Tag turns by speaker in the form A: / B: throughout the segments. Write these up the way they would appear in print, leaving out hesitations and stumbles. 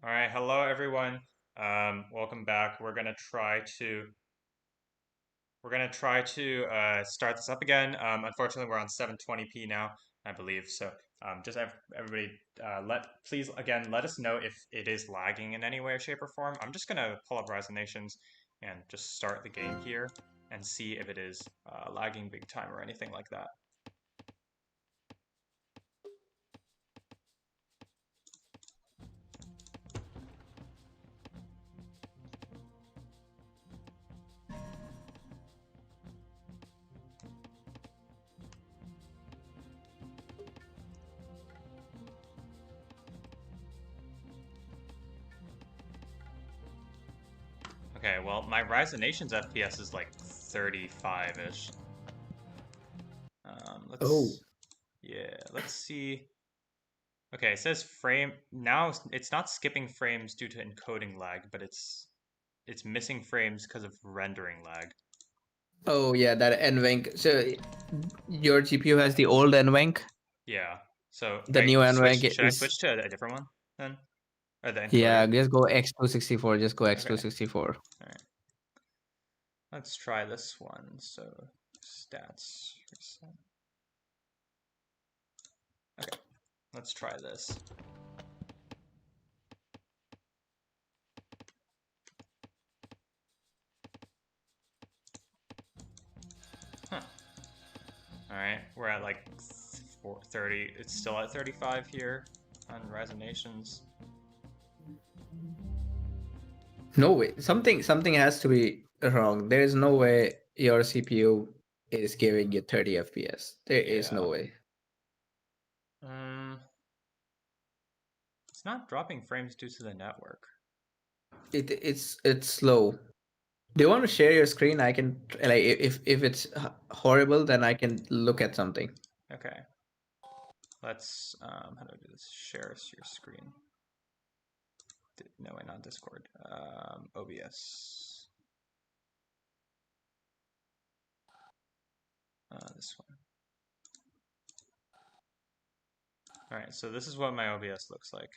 A: All right, hello everyone. Welcome back. We're gonna try to start this up again. Unfortunately, we're on 720p now, I believe. So just everybody, please again let us know if it is lagging in any way, shape, or form. I'm just gonna pull up Rise of Nations and just start the game here and see if it is lagging big time or anything like that. Okay, well my Rise of Nations FPS is like 35-ish.
B: Oh,
A: Let's see. Okay, it says frame now it's not skipping frames due to encoding lag, but it's missing frames because of rendering lag.
B: oh yeah, that NVENC. So your GPU has the old NVENC.
A: Yeah. So
B: The new NVENC
A: should I
B: is
A: switch to a different one then? Or the
B: yeah.
A: encoder?
B: Just go X264. Just go
A: Okay.
B: X264.
A: All right. Let's try this one. So stats reset. Okay. Let's try this. Huh. All right. We're at like 430. It's still at 35 here on Rise of Nations.
B: No way. Something has to be wrong. There is no way your CPU is giving you 30 FPS. There is
A: Yeah.
B: no way.
A: Um, it's not dropping frames due to the network.
B: It's slow. Do you want to share your screen? I can like if it's horrible, then I can look at something.
A: Okay, let's how do I do this? Share your screen. No, wait, not Discord. OBS. This one. All right, so this is what my OBS looks like.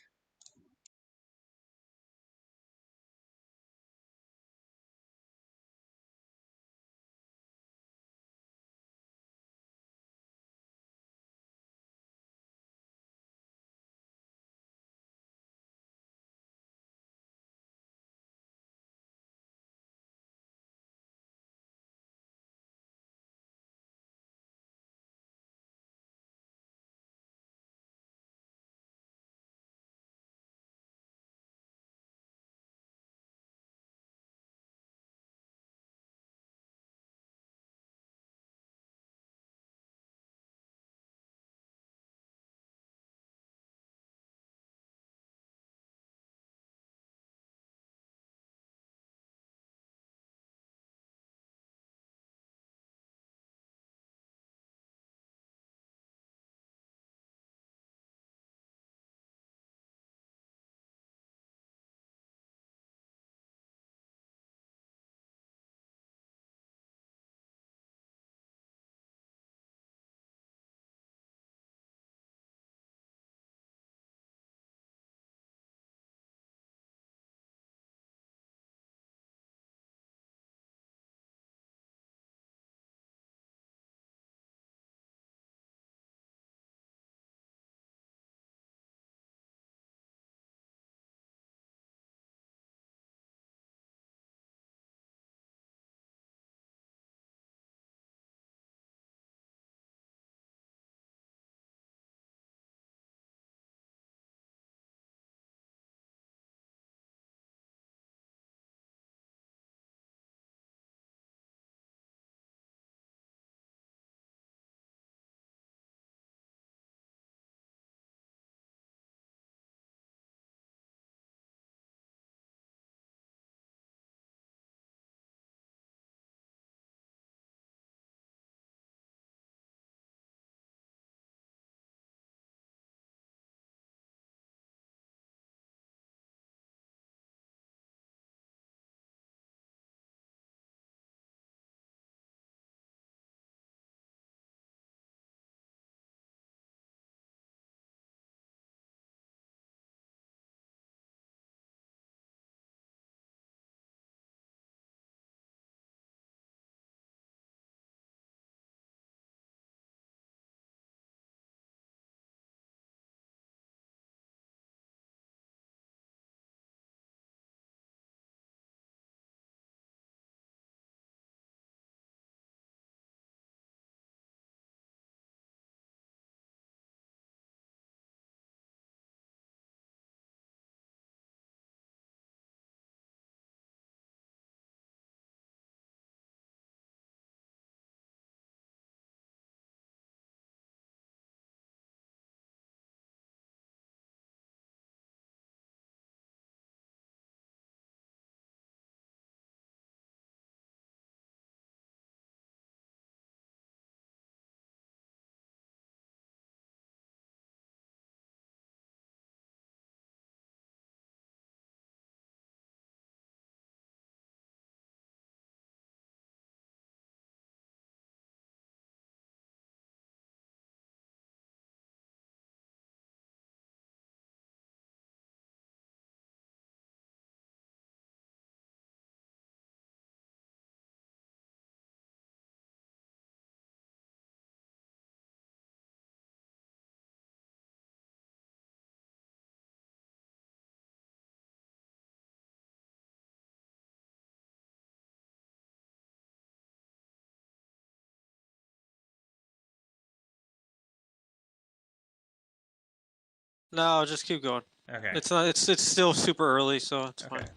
C: No, just keep going.
A: Okay.
C: It's not. It's still super early, so it's
A: Okay.
C: fine.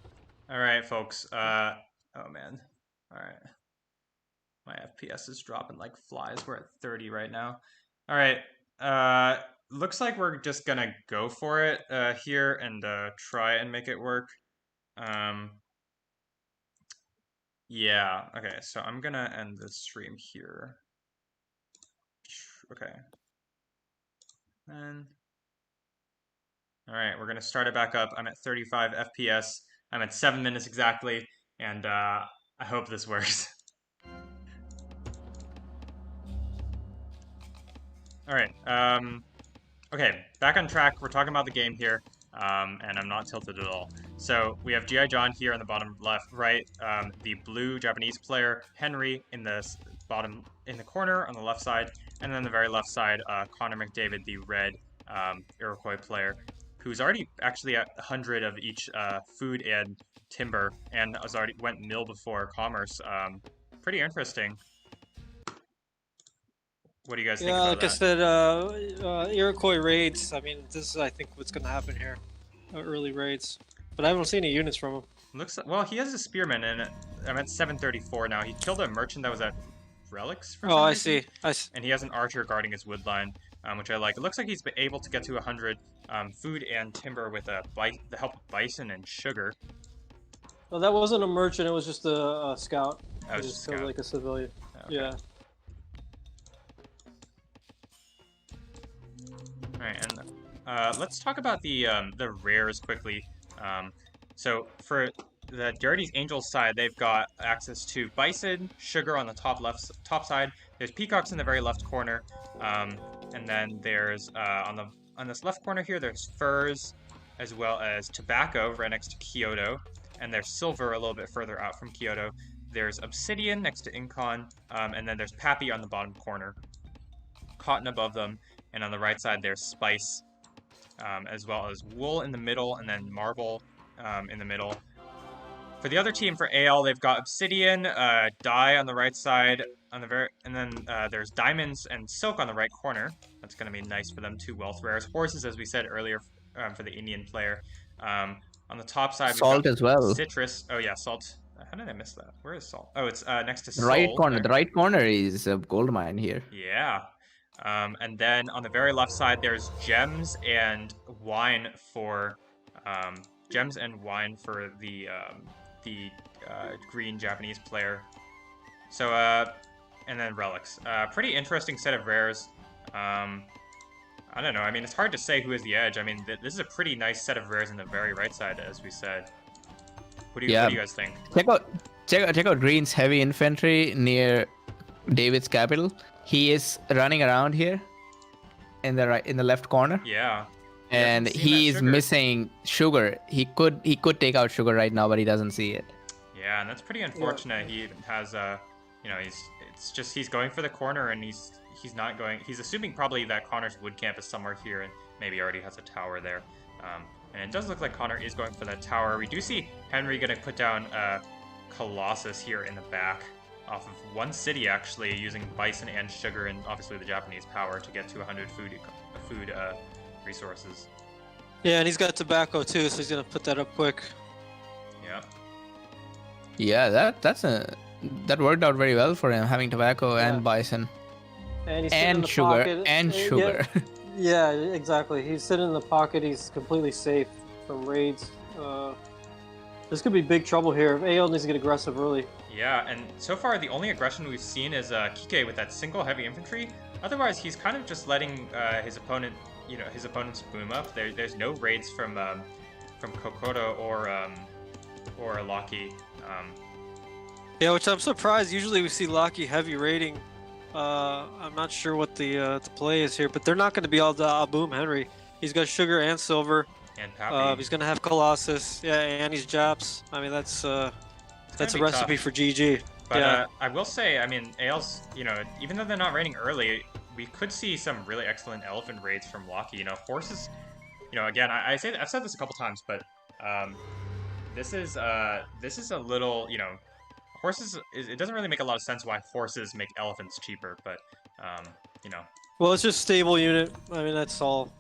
A: All right, folks. Oh man. All right. My FPS is dropping like flies. We're at 30 right now. All right. Uh, looks like we're just gonna go for it here and try and make it work. Um, yeah. Okay. So I'm gonna end this stream here. Okay. And all right, we're gonna start it back up. I'm at 35 FPS. I'm at 7 minutes exactly, and I hope this works. All right. Okay, back on track. We're talking about the game here, and I'm not tilted at all. So we have G.I. John here on the bottom left, right. The blue Japanese player Henry in the bottom in the corner on the left side, and then the very left side, Connor McDavid, the red Iroquois player, who's already actually at 100 of each food and timber, and has already went mill before commerce. Pretty interesting. What do you guys think
C: Yeah,
A: about
C: like I
A: that?
C: said, Iroquois raids. I mean, this is I think what's gonna happen here. Early raids, but I haven't seen any units from him.
A: Looks well. He has a spearman, and I'm at 734 now. He killed a merchant that was at relics for
C: Oh,
A: some
C: I
A: reason,
C: see.
A: and he has an archer guarding his wood line, which I like. It looks like he's been able to get to 100 food and timber with the help of bison and sugar.
C: Well, that wasn't a merchant. It was just a scout.
A: I
C: He
A: was
C: just
A: just
C: killed
A: scout.
C: like a civilian.
A: Okay.
C: Yeah.
A: All right, and let's talk about the rares quickly. So for the Dirty's Angels side, they've got access to bison, sugar on the top side. There's peacocks in the very left corner, and then there's on this left corner here, there's furs, as well as tobacco right next to Kyoto, and there's silver a little bit further out from Kyoto. There's obsidian next to Incon, and then there's Pappy on the bottom corner, cotton above them, and on the right side there's spice, as well as wool in the middle, and then marble in the middle. For the other team, for AL, they've got obsidian, dye on the right side, and then there's diamonds and silk on the right corner. That's going to be nice for them. Two wealth rares. Horses, as we said earlier, for the Indian player. On the top side, we've got
B: Salt as well.
A: citrus. Oh yeah, salt. How did I miss that? Where is salt? Oh, it's next to
B: The right
A: soul
B: corner.
A: there.
B: The right corner is a gold mine here.
A: Yeah. And then on the very left side, there's um, gems and wine for the green Japanese player. So and then relics. Pretty interesting set of rares. I don't know. I mean, it's hard to say who has the edge. I mean, this is a pretty nice set of rares in the very right side, as we said. What do
B: Yeah.
A: you guys think?
B: Check out Green's heavy infantry near David's capital. He is running around here in the left corner.
A: Yeah.
B: And he is missing sugar. He could take out sugar right now, but he doesn't see it.
A: Yeah, and that's pretty unfortunate. Yeah. He has he's going for the corner, and he's not going. He's assuming probably that Connor's wood camp is somewhere here, and maybe already has a tower there. And it does look like Connor is going for that tower. We do see Henry going to put down Colossus here in the back, off of one city actually, using bison and sugar, and obviously the Japanese power to get to 100 food resources.
C: Yeah, and he's got tobacco too, so he's gonna put that up quick.
A: Yeah.
B: Yeah, that worked out very well for him, having tobacco and bison
C: And he's
B: and sugar and sugar.
C: Yeah, exactly. He's sitting in the pocket. He's completely safe from raids. This could be big trouble here if AL needs to get aggressive early.
A: Yeah, and so far the only aggression we've seen is Kike with that single heavy infantry. Otherwise, he's kind of just letting his opponent's boom up. There's no raids from Kokoto or Loki.
C: Yeah, which I'm surprised. Usually we see Loki heavy raiding. I'm not sure what the play is here, but they're not going to be all boom Henry. He's got sugar and silver.
A: And Pappy.
C: He's going to have Colossus. Yeah, and he's Japs. I mean, that's a recipe for GG.
A: But
C: yeah.
A: I will say, I mean, AL's, even though they're not raiding early, we could see some really excellent elephant raids from Loki. Horses, again, I've said this a couple times, but this is a little, horses. It doesn't really make a lot of sense why horses make elephants cheaper, but
C: Well, it's just stable unit. I mean, that's all.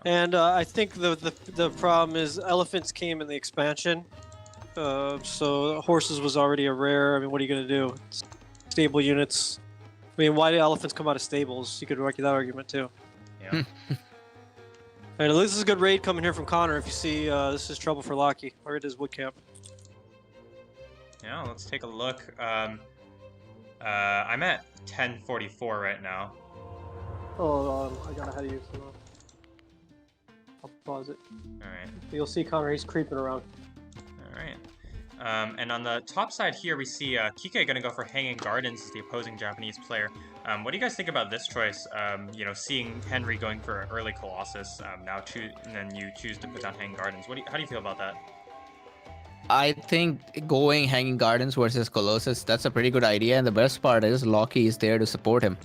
C: And I think the problem is elephants came in the expansion, so horses was already a rare. I mean, what are you gonna do? Stable units. I mean, why do elephants come out of stables? You could argue that argument too.
A: Yeah.
C: And this is a good raid coming here from Connor. If you see, this is trouble for Locky, or it is wood camp.
A: Yeah, let's take a look. I'm at 1044 right now.
C: Oh, I got ahead of you. So I'll pause it.
A: All right.
C: You'll see Connor. He's creeping around.
A: All right. And on the top side here, we see Kike going to go for Hanging Gardens as the opposing Japanese player. What do you guys think about this choice? You know, seeing Henry going for an early Colossus, and then you choose to put down Hanging Gardens. How do you feel about that?
B: I think going Hanging Gardens versus Colossus, that's a pretty good idea. And the best part is Loki is there to support him.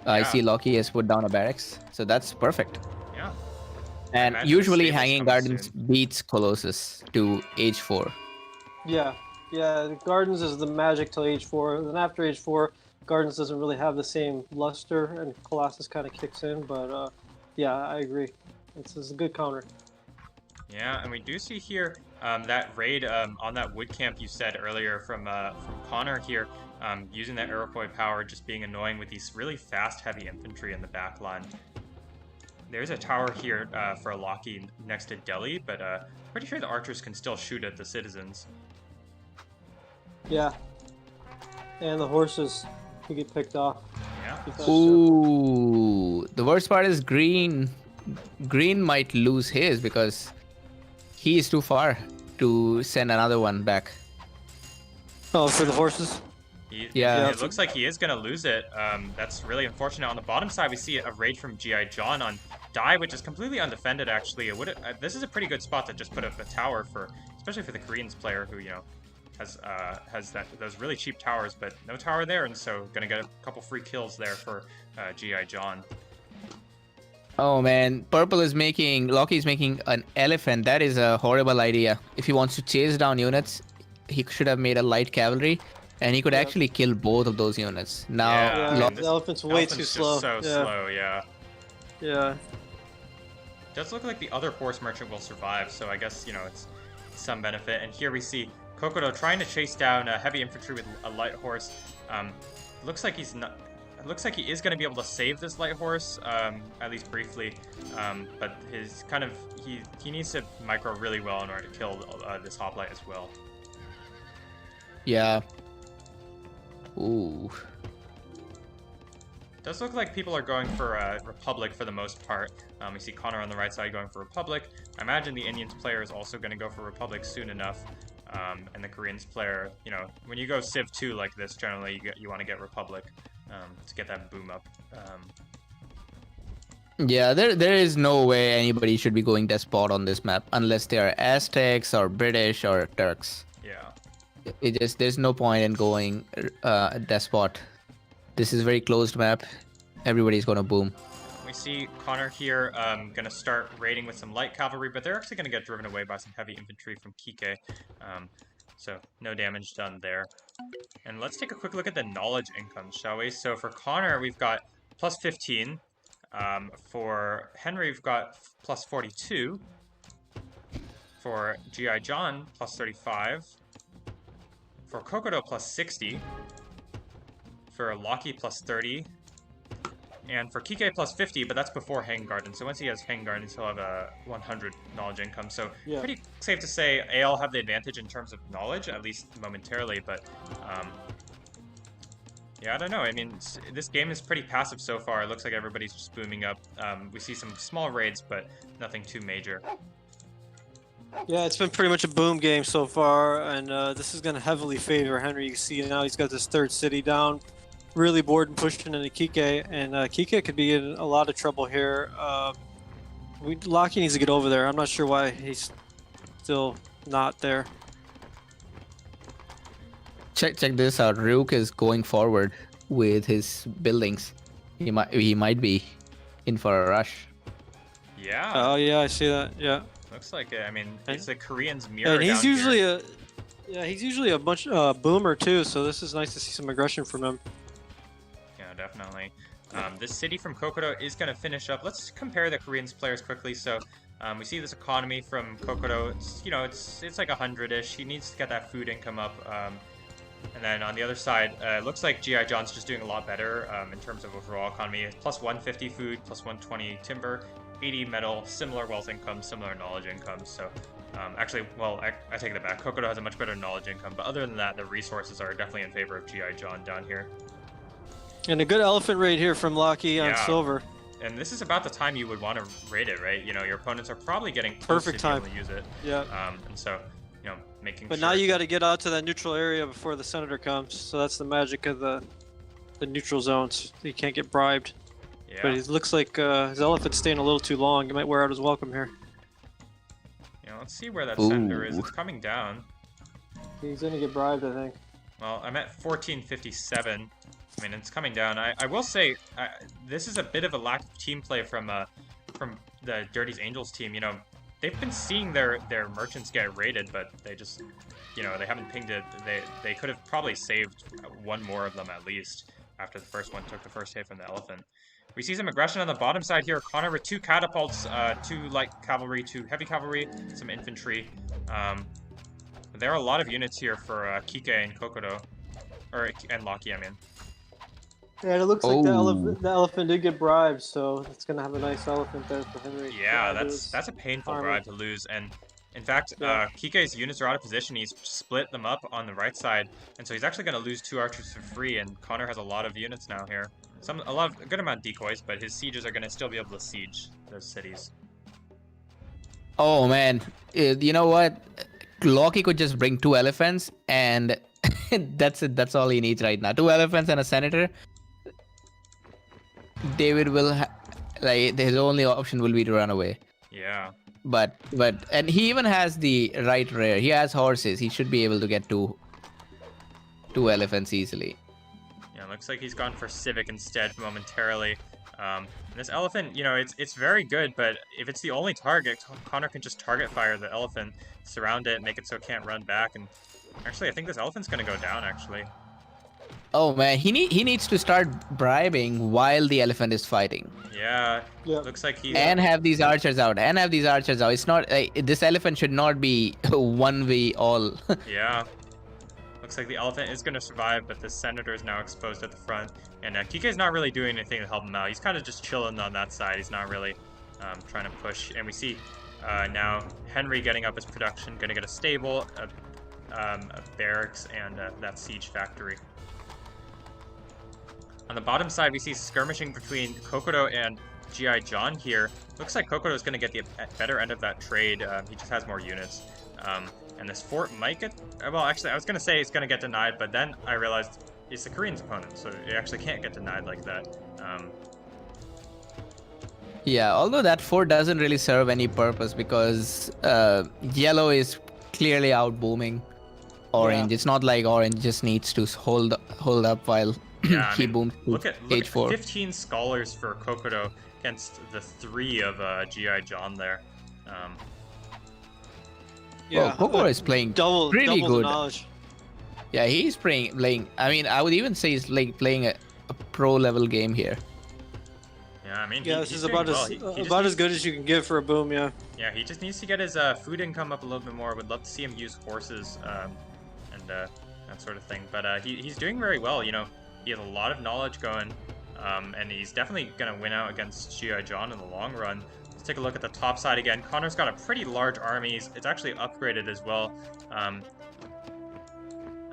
B: I see Loki has put down a barracks, so that's perfect.
A: Yeah.
B: And usually Hanging Gardens beats Colossus to age 4.
C: Yeah, Gardens is the magic till age 4. Then after age 4, Gardens doesn't really have the same luster, and Colossus kind of kicks in. But yeah, I agree. It's a good counter.
A: Yeah, and we do see here that raid on that wood camp you said earlier from Connor here, using that Iroquois power, just being annoying with these really fast, heavy infantry in the back line. There's a tower here for Locky next to Delhi, but pretty sure the archers can still shoot at the citizens.
C: Yeah, and the horses who get picked off.
A: Yeah.
B: Ooh, the worst part is Green might lose his because he is too far to send another one back.
C: Oh, for the horses?
B: Yeah.
A: It looks like he is going to lose it. That's really unfortunate. On the bottom side, we see a raid from G.I. John on Die, which is completely undefended, actually. This is a pretty good spot to just put up a tower for, especially for the Koreans player who, you know, has those really cheap towers, but no tower there, and so gonna get a couple free kills there for G.I. John.
B: Oh man, Loki's making an elephant. That is a horrible idea. If he wants to chase down units, he should have made a light cavalry, and he could actually kill both of those units. Now,
C: the elephant's way too slow.
A: Slow, yeah.
C: Yeah.
A: It does look like the other horse merchant will survive, so I guess, you know, it's some benefit. And here we see Kokodo trying to chase down a heavy infantry with a light horse. Looks like he's not. It looks like he is going to be able to save this light horse, at least briefly. But he needs to micro really well in order to kill this hoplite as well.
B: Yeah. Ooh.
A: Does look like people are going for Republic for the most part. We see Connor on the right side going for Republic. I imagine the Indians player is also going to go for Republic soon enough. And the Koreans player, you know, when you go Civ 2 like this, generally you want to get Republic to get that boom up.
B: Yeah, there is no way anybody should be going Despot on this map unless they are Aztecs or British or Turks.
A: Yeah.
B: There's no point in going Despot. This is a very closed map. Everybody's gonna boom.
A: We see Connor here going to start raiding with some light cavalry, but they're actually going to get driven away by some heavy infantry from Kike. So no damage done there. And let's take a quick look at the knowledge incomes, shall we? So for Connor, we've got plus 15. For Henry, we've got plus 42. For G.I. John, plus 35. For Kokodo, plus 60. For Locky, plus 30. And for Kike, plus 50, but that's before Hanging Garden. So once he has Hanging Garden, he'll have a 100 knowledge income. So pretty safe to say AL have the advantage in terms of knowledge, at least momentarily. But yeah, I don't know. I mean, this game is pretty passive so far. It looks like everybody's just booming up. We see some small raids, but nothing too major.
C: Yeah, it's been pretty much a boom game so far, and this is going to heavily favor Henry. You see now he's got this third city down. Really bored and pushing into Kike, and Kike could be in a lot of trouble here. Locky needs to get over there. I'm not sure why he's still not there.
B: Check this out. Ryuk is going forward with his buildings. He might be in for a rush.
A: Yeah.
C: Oh yeah, I see that. Yeah.
A: Looks like it. I mean, it's the Koreans mirror.
C: And he's
A: down
C: usually
A: here.
C: he's usually a bunch boomer too. So this is nice to see some aggression from him.
A: Yeah, definitely. This city from Kokodo is going to finish up. Let's compare the Korean players quickly. So we see this economy from Kokodo. It's, you know, it's like 100-ish. He needs to get that food income up. And then on the other side, it looks like G.I. John's just doing a lot better in terms of overall economy. Plus 150 food, plus 120 timber, 80 metal, similar wealth income, similar knowledge income. So actually, well, I take that back. Kokodo has a much better knowledge income. But other than that, the resources are definitely in favor of G.I. John down here.
C: And a good elephant raid here from Locky on silver.
A: And this is about the time you would want to raid it, right? You know, your opponents are probably getting close
C: perfect
A: to be
C: time
A: able to use it.
C: Yeah.
A: And so, you know, making
C: But
A: sure
C: now you got to get out to that neutral area before the senator comes. So that's the magic of the neutral zones. You can't get bribed.
A: Yeah.
C: But it looks like his elephant's staying a little too long. He might wear out his welcome here.
A: You know, let's see where that senator is. It's coming down.
C: He's gonna get bribed, I think.
A: Well, I'm at 1457. I mean, it's coming down. I will say, this is a bit of a lack of team play from the Dirty's Angels team. You know, they've been seeing their merchants get raided, but they just, you know, they haven't pinged it. They could have probably saved one more of them at least after the first one took the first hit from the elephant. We see some aggression on the bottom side here. Connor with 2 catapults, 2 light cavalry, 2 heavy cavalry, some infantry. There are a lot of units here for Kike and Kokodo, and Locky, I mean.
C: Yeah, it looks like the elephant did get bribed, so it's gonna have a nice elephant there for Henry.
A: Yeah, that's a painful bribe to lose, and in fact, Kike's units are out of position. He's split them up on the right side, and so he's actually gonna lose 2 archers for free. And Connor has a lot of units now here, a good amount of decoys, but his sieges are gonna still be able to siege those cities.
B: Oh man, you know what? Locky could just bring 2 elephants, and that's it. That's all he needs right now. 2 elephants and a senator. David will like his only option will be to run away.
A: Yeah.
B: But and he even has the right rear. He has horses. He should be able to get two elephants easily.
A: Yeah, looks like he's gone for Civic instead momentarily. And this elephant, you know, it's very good, but if it's the only target, Connor can just target fire the elephant, surround it, make it so it can't run back. And actually, I think this elephant's gonna go down. Actually.
B: Oh man, he needs to start bribing while the elephant is fighting.
A: Yeah. Looks like he
B: and have these archers out. It's not this elephant should not be 1v all.
A: Yeah. Looks like the elephant is going to survive, but the senator is now exposed at the front. And Kike's not really doing anything to help him out. He's kind of just chilling on that side. He's not really trying to push. And we see now Henry getting up his production, going to get a stable, a barracks, and that siege factory. On the bottom side, we see skirmishing between Kokodo and G.I. John here. Looks like Kokodo is going to get the better end of that trade. He just has more units. And this fort might get... Well, actually, I was going to say it's going to get denied, but then I realized it's the Korean's opponent, so it actually can't get denied like that.
B: Yeah, although that fort doesn't really serve any purpose because yellow is clearly out booming orange. Yeah. It's not like orange just needs to hold up while he booms
A: look at
B: H4.
A: 15 scholars for Kokodo against the 3 of G.I. John there.
B: Yeah, Kokodo is playing really good.
C: Knowledge.
B: Yeah, he's playing. I mean, I would even say he's like playing a pro level game here.
A: Yeah, I mean,
C: this is about as good as you can get for a boom. Yeah.
A: Yeah, he just needs to get his food income up a little bit more. Would love to see him use horses and that sort of thing. But he's doing very well. You know, he has a lot of knowledge going, and he's definitely gonna win out against G.I. John in the long run. Let's take a look at the top side again. Connor's got a pretty large army. It's actually upgraded as well.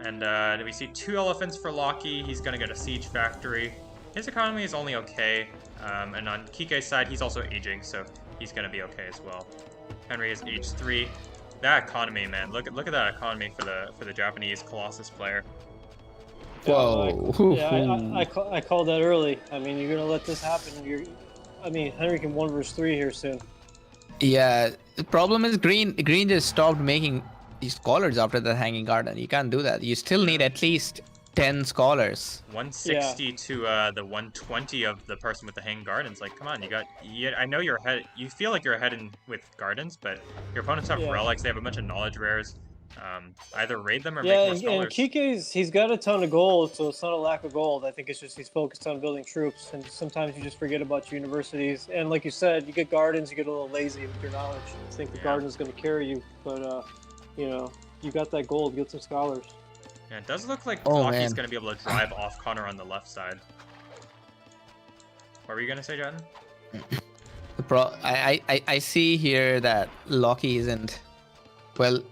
A: And we see 2 elephants for Locky. He's going to get a siege factory. His economy is only okay. And on Kike's side, he's also aging, so he's going to be okay as well. Henry is age 3. That economy, man. Look at that economy for the Japanese Colossus player.
B: Whoa.
C: I called that early. I mean, you're going to let this happen. Henry can 1 versus 3 here soon.
B: Yeah, the problem is green just stopped making these scholars after the hanging garden. You can't do that. You still need at least 10 scholars.
A: 160 to the 120 of the person with the hanging gardens. Like, come on, I know you're ahead. You feel like you're ahead with gardens, but your opponents have relics. They have a bunch of knowledge rares. either raid them or
C: Yeah,
A: make more
C: and
A: scholars.
C: Kike's got a ton of gold, so it's not a lack of gold. I think it's just he's focused on building troops, and sometimes you just forget about your universities. And like you said, you get gardens, you get a little lazy with your knowledge. You think the garden's going to carry you, but you know, you got that gold, get some scholars.
A: Yeah, it does look like
B: Oh,
A: Locky's
B: man.
A: going to be able to drive off Connor on the left side. What were you going to say, Jatin?
B: I see here that Loki isn't, well,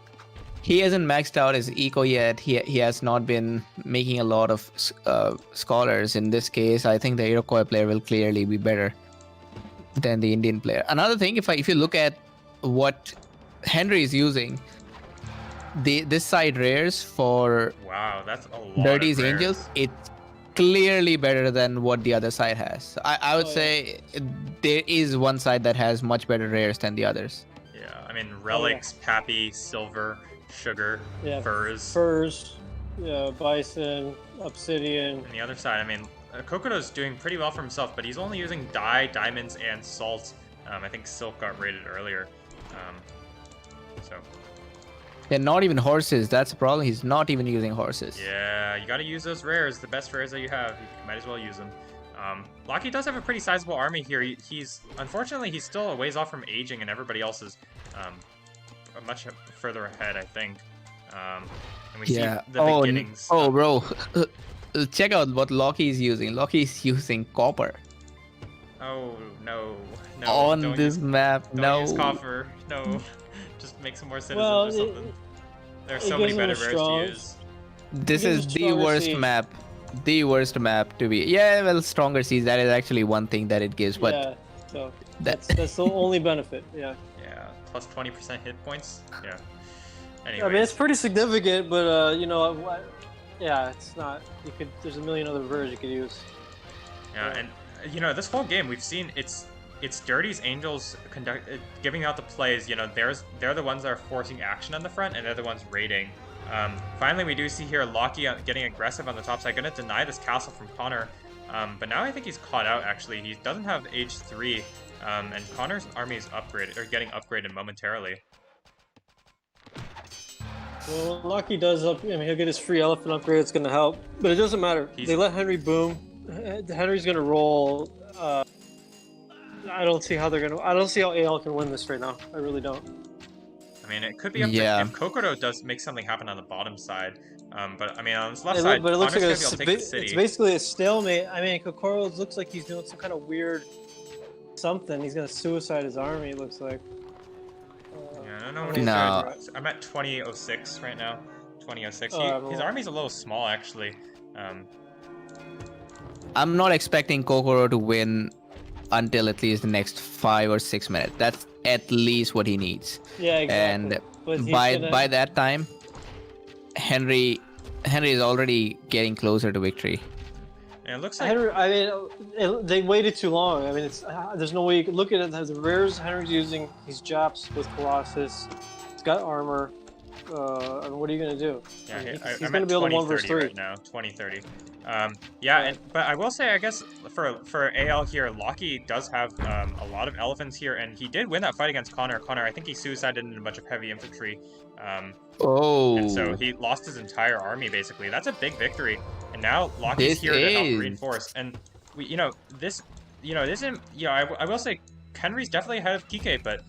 B: he hasn't maxed out his eco yet. He has not been making a lot of scholars. In this case, I think the Iroquois player will clearly be better than the Indian player. Another thing, if you look at what Henry is using, this side rares for
A: Wow, that's a lot
B: Dirty's
A: of rares.
B: Angels, it's clearly better than what the other side has. So I would
C: Oh, yeah.
B: say there is one side that has much better rares than the others.
A: Yeah, I mean, relics, Pappy, silver, sugar,
C: Yeah,
A: furs.
C: yeah, bison, obsidian.
A: And the other side, I mean, Kokodo's doing pretty well for himself, but he's only using dye, diamonds, and salt. I think silk got raided earlier. So,
B: They're not even horses. That's the problem. He's not even using horses.
A: yeah, you gotta use those rares, the best rares that you have. You might as well use them. Locky does have a pretty sizable army here. Unfortunately, he's still a ways off from aging, and everybody else is much further ahead, I think. And we see the beginnings.
B: Oh, bro. Check out what Loki is using. Loki is using copper.
A: Oh, no. No.
B: On
A: don't
B: this
A: use,
B: map,
A: don't
B: no.
A: use copper. No. Just make some more citizens
C: Well,
A: or something. There are
C: it
A: so many
C: gives him
A: better
C: a
A: rares
C: strong-
A: to use.
B: This
C: Gives
B: is
C: a
B: the
C: stronger
B: worst
C: siege.
B: map. The worst map to be. Yeah, well, stronger siege. That is actually one thing that it gives, but
C: Yeah, so
B: that
C: that's the only benefit. Yeah.
A: Yeah, plus 20% hit points. Yeah. Anyways.
C: I mean, it's pretty significant, but you know, yeah, it's not. You could. There's a million other rares you could use.
A: Yeah, and you know, this whole game we've seen it's Dirty's Angels giving out the plays. You know, they're the ones that are forcing action on the front, and they're the ones raiding. Finally, we do see here Locky getting aggressive on the top side, going to deny this castle from Connor. But now I think he's caught out. Actually, he doesn't have age 3, and Connor's army is upgraded or getting upgraded momentarily.
C: Well, Lucky does up. I mean, he'll get his free elephant upgrade. It's going to help, but it doesn't matter. They let Henry boom. Henry's going to roll. I don't see how they're going to. I don't see how AL can win this right now. I really don't.
A: I mean, it could be up
B: Yeah.
A: to if Kokodo does make something happen on the bottom side. But I mean, on this left
C: It
A: side,
C: but it looks
A: Connor's
C: like
A: gonna be able to take the
C: it's
A: city.
C: basically a stalemate. I mean, Kokoro looks like he's doing some kind of weird something. He's going to suicide his army. It looks like.
A: Yeah, I don't know what he's
B: No.
A: doing. I'm at 2006 right now. 2006.
C: Oh,
A: His
C: well.
A: army's a little small, actually.
B: I'm not expecting Kokoro to win until at least the next 5 or 6 minutes. That's at least what he needs.
C: Yeah, exactly.
B: And
C: But he's
B: by
C: gonna-
B: by that time, Henry is already getting closer to victory.
A: And it looks like
C: Henry, I mean, they waited too long. I mean, it's there's no way you can look at it. The rares Henry's using, he's Japs with Colossus. He's got armor. I mean, what are you gonna do?
A: yeah,
C: I mean, he's
A: I'm
C: gonna
A: at
C: be able to 1 versus
A: 2030
C: 3.
A: right now. 2030. Yeah, but I will say, I guess for AL here, Locky does have a lot of elephants here, and he did win that fight against Connor. Connor, I think he suicided in a bunch of heavy infantry. And so he lost his entire army basically. That's a big victory. And now Locky's
B: This
A: here to help
B: is.
A: reinforce. And we, this isn't. I will say Henry's definitely ahead of Kike, but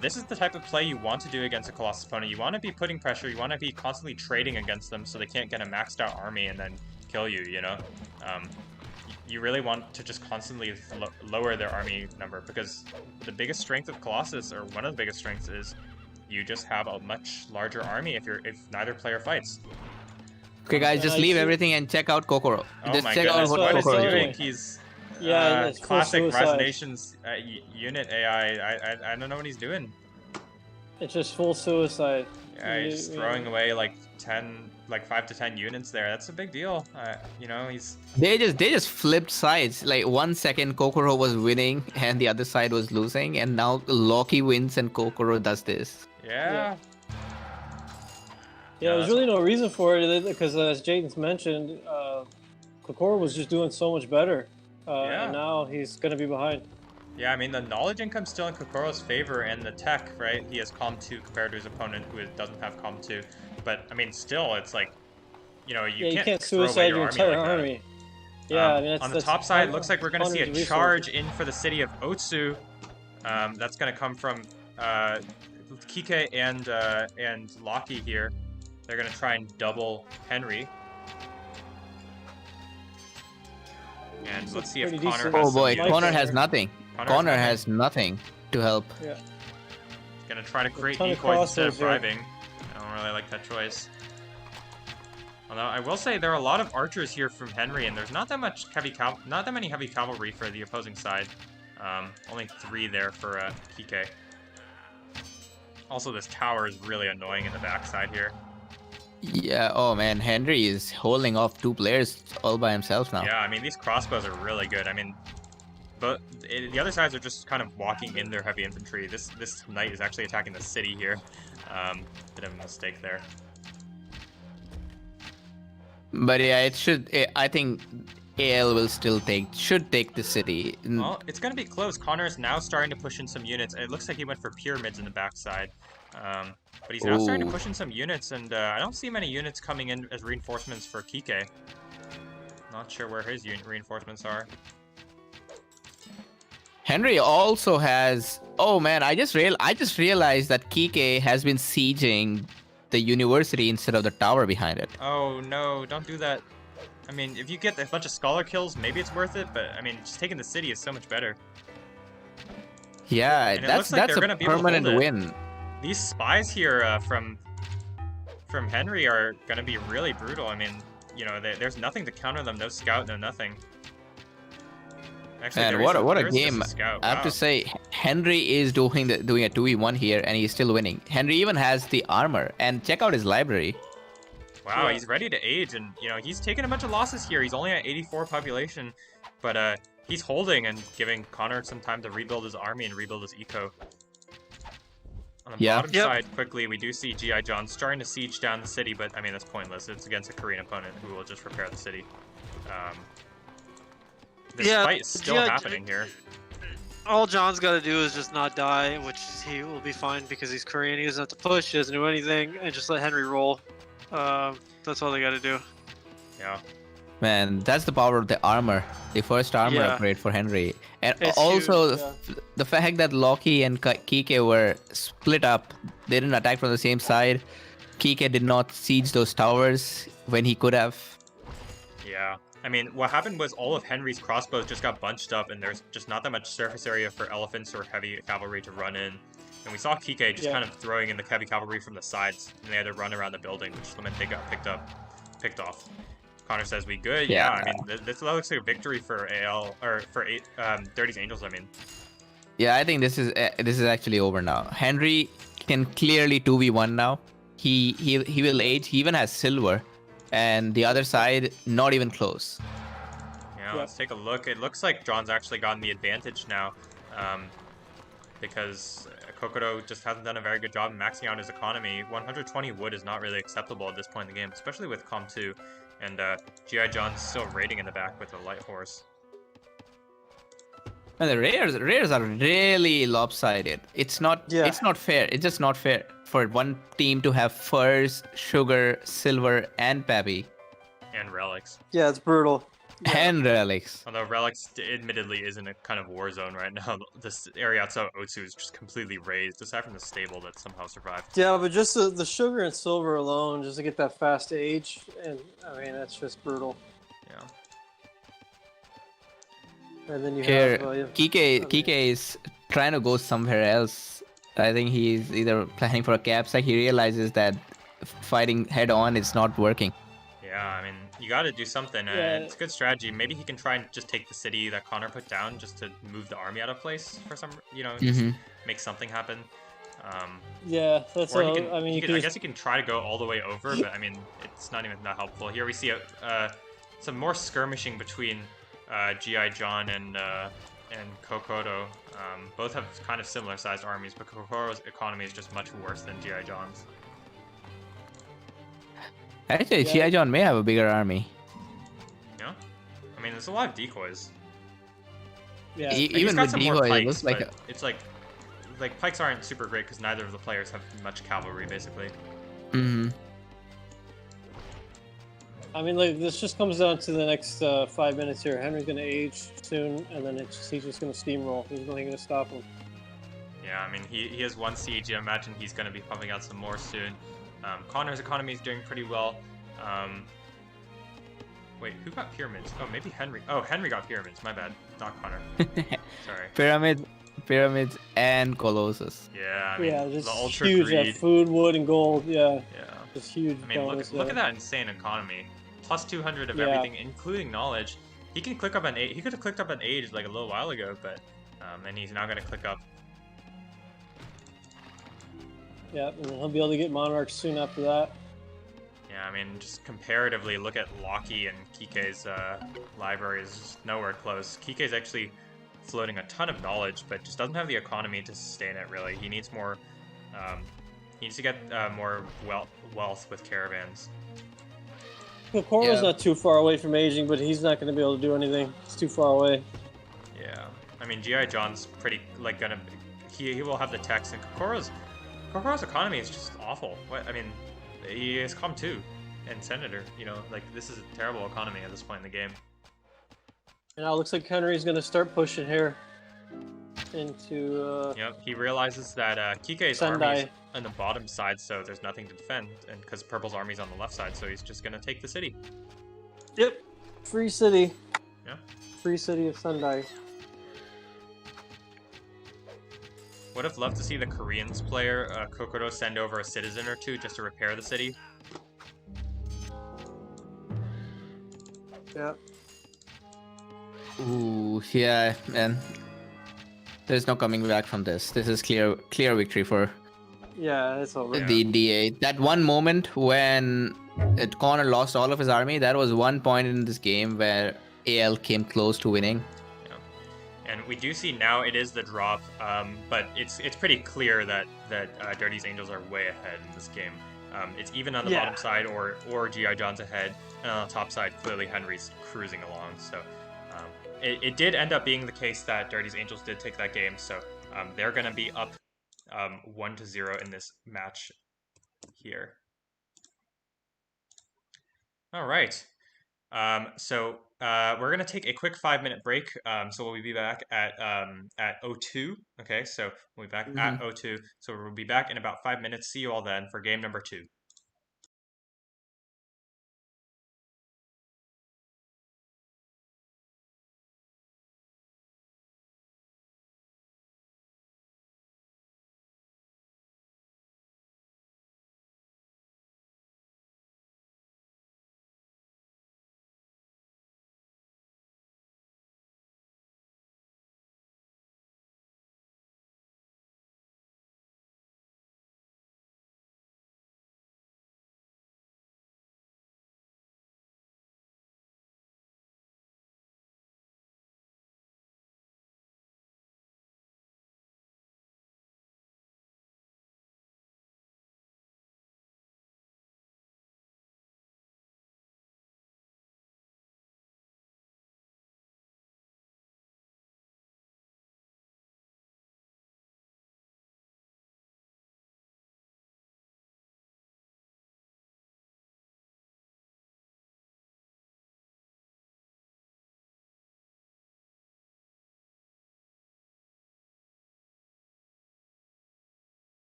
A: this is the type of play you want to do against a Colossus opponent. You want to be putting pressure. You want to be constantly trading against them so they can't get a maxed out army and then kill you. You really want to just constantly lower their army number, because the biggest strength of Colossus, or one of the biggest strengths, is you just have a much larger army if neither player fights.
B: Okay, guys, just leave everything and check out Kokoro.
A: Oh
B: Just
A: my
B: check out
A: goodness,
B: what
A: what is he
B: Kokoro is
A: doing?
B: doing.
A: He's
C: It's full
A: classic
C: suicide.
A: Resonations unit AI. I don't know what he's doing.
C: It's just full suicide.
A: Yeah, he's just throwing away like 5 to 10 units there. That's a big deal. He's
B: They just flipped sides. Like 1 second Kokoro was winning and the other side was losing, and now Loki wins and Kokoro does this.
A: yeah.
C: Yeah, there's really no reason for it, because as Jaden's mentioned, Kokoro was just doing so much better,
A: Yeah.
C: and now he's gonna be behind.
A: Yeah, I mean, the knowledge income's still in Kokoro's favor, and the tech, right? He has Calm 2 compared to his opponent who doesn't have Calm 2. But, I mean, still, it's like, you
C: Yeah, you
A: can't
C: can't
A: throw away
C: suicide
A: your
C: your
A: army
C: entire
A: like that.
C: army. Yeah, I mean
A: On the
C: that's
A: top side, looks like we're going to see a
C: hundreds of
A: charge
C: resources.
A: in for the city of Otsu. That's going to come from Kike and Loki here. They're going to try and double Henry. And let's see if
C: Pretty
A: Connor
C: decent
A: has
B: Oh
A: some
B: boy,
A: units.
B: Connor has nothing. Connor has nothing to help.
C: Yeah.
A: Gonna try to create
C: ton of
A: decoys instead of
C: crossbows here.
A: bribing. I don't really like that choice. Although I will say there are a lot of archers here from Henry, and there's not that many heavy cavalry for the opposing side. Only 3 there for Kike. Also, this tower is really annoying in the backside here.
B: Yeah, oh man, Henry is holding off 2 players all by himself now.
A: Yeah, I mean, these crossbows are really good. I mean, but the other sides are just kind of walking in their heavy infantry. This knight is actually attacking the city here. Bit of a mistake there.
B: But yeah, I think AL will still should take the city.
A: Well, it's going to be close. Connor's now starting to push in some units. It looks like he went for pyramids in the backside. But he's now starting to push in some units, and I don't see many units coming in as reinforcements for Kike. Not sure where his reinforcements are.
B: Henry also has. Oh man, I just realized that Kike has been sieging the university instead of the tower behind it.
A: Oh no, don't do that. I mean, if you get a bunch of scholar kills, maybe it's worth it, but I mean, just taking the city is so much better.
B: Yeah,
A: And it looks like
B: that's
A: they're
B: a
A: gonna be able to
B: permanent
A: hold it.
B: win.
A: These spies here from Henry are gonna be really brutal. I mean, there's nothing to counter them. No scout, no nothing. Actually,
B: And
A: there
B: what a
A: is just
B: game!
A: scout.
B: I have to
A: Wow.
B: say, Henry is doing a 2v1 here, and he's still winning. Henry even has the armor, and check out his library.
A: Wow,
C: Yeah.
A: he's ready to age, and he's taken a bunch of losses here. He's only at 84 population, but he's holding and giving Connor some time to rebuild his army and rebuild his eco. On the bottom side, quickly, we do see G.I. John starting to siege down the city, but I mean, that's pointless. It's against a Korean opponent who will just repair the city. This fight is still happening here.
C: All John's got to do is just not die, which he will be fine because he's Korean. He doesn't have to push, he doesn't do anything, and just let Henry roll. That's all they got to do.
A: Yeah.
B: Man, that's the power of the armor. The first armor
C: Yeah.
B: upgrade for Henry. And
C: It's
B: also,
C: huge,
B: the fact that Loki and Kike were split up, they didn't attack from the same side. Kike did not siege those towers when he could have.
A: Yeah. I mean, what happened was all of Henry's crossbows just got bunched up, and there's just not that much surface area for elephants or heavy cavalry to run in. And we saw Kike just kind of throwing in the heavy cavalry from the sides, and they had to run around the building, which meant they got picked off. Connor says we good. Yeah, I mean, this looks like a victory for AL, or for Dirty's Angels, I mean.
B: Yeah, I think this is actually over now. Henry can clearly 2v1 now. He will age. He even has silver, and the other side not even close.
A: Yeah, let's take a look. It looks like John's actually gotten the advantage now, because Kokoro just hasn't done a very good job maxing out his economy. 120 wood is not really acceptable at this point in the game, especially with Com 2, and G.I. John's still raiding in the back with a light horse.
B: And the rares are really lopsided. It's not fair. It's just not fair for one team to have furs, sugar, silver, and pappy.
A: And relics.
C: Yeah, it's brutal.
B: And relics.
A: Although relics admittedly is in a kind of war zone right now. This area outside of Otsu is just completely raised, aside from the stable that somehow survived.
C: Yeah, but just the sugar and silver alone, just to get that fast age, and I mean, that's just brutal.
A: Yeah.
C: And then you
B: Here,
C: have
B: Kike is trying to go somewhere else. I think he's either planning for a cap sack. He realizes that fighting head on is not working.
A: Yeah, I mean, you got to do something. It's a good strategy. Maybe he can try and just take the city that Connor put down, just to move the army out of place for some, just make something happen.
C: yeah, that's
A: Or
C: all.
A: he can,
C: I mean,
A: I guess he can try to go all the way over, but I mean, it's not even that helpful. Here we see some more skirmishing between G.I. John and Kokoro. Both have kind of similar sized armies, but Kokoro's economy is just much worse than G.I. John's.
B: Actually, G.I. John may have a bigger army.
A: Yeah? I mean, there's a lot of decoys.
C: Yeah.
A: And he's
B: Even
A: got
B: with
A: some more
B: decoy, it
A: pikes,
B: looks like
A: but it's like pikes aren't super great because neither of the players have much cavalry, basically.
B: hmm
C: I mean, like this just comes down to the next 5 minutes here. Henry's gonna age soon, and then he's just gonna steamroll. There's nothing gonna stop him.
A: Yeah, I mean, he has one siege. I imagine he's going to be pumping out some more soon. Connor's economy is doing pretty well. Um, wait, who got pyramids? Oh, maybe Henry. Oh, Henry got pyramids. My bad. Not Connor. Sorry.
B: Pyramids, and Colossus.
A: Yeah, I mean,
C: Yeah,
A: the
C: just
A: ultra
C: huge.
A: greed.
C: Food, wood, and gold. Yeah,
A: Yeah.
C: just huge.
A: I mean,
C: bonus
A: look
C: there.
A: at that insane economy. Plus 200 of
C: Yeah.
A: everything, including knowledge. He can click up an age. He could have clicked up an age like a little while ago, but and he's now going to click up.
C: Yeah, and then he'll be able to get monarchs soon after that.
A: Yeah, I mean, just comparatively, look at Loki and Kike's library is just nowhere close. Kike's actually floating a ton of knowledge, but just doesn't have the economy to sustain it, really. He needs more, he needs to get more wealth with caravans.
C: Kokoro's
B: Yeah.
C: not too far away from aging, but he's not going to be able to do anything. It's too far away.
A: Yeah, I mean, G.I. John's pretty, like, gonna, he will have the techs, and Kokoro's economy is just awful. What, I mean, he is Com 2 and Senator, you know, like, this is a terrible economy at this point in the game.
C: And now it looks like Henry's going to start pushing here into
A: Yep, he realizes that Kike's
C: Sendai.
A: army is on the bottom side, so there's nothing to defend, and because Purple's army's on the left side, so he's just gonna take the city.
C: Yep. Free city.
A: Yeah.
C: Free city of Sendai.
A: Would have loved to see the Koreans player, Kokoro, send over a citizen or two just to repair the city.
C: Yeah.
B: Ooh, yeah, man. There's no coming back from this. This is clear victory for
C: Yeah, it's over.
A: Yeah.
B: the DA. That one moment when Connor lost all of his army, that was one point in this game where AL came close to winning.
A: And we do see now it is the drop, but it's pretty clear that Dirty's Angels are way ahead in this game. It's even on the bottom side or G.I. John's ahead, and on the top side, clearly Henry's cruising along. So it did end up being the case that Dirty's Angels did take that game, so they're going to be up 1-0 in this match here. All right. So we're gonna take a quick 5-minute break. So we'll be back at 02. Okay, so we'll be back at 02. So we'll be back in about 5 minutes. See you all then for game number 2.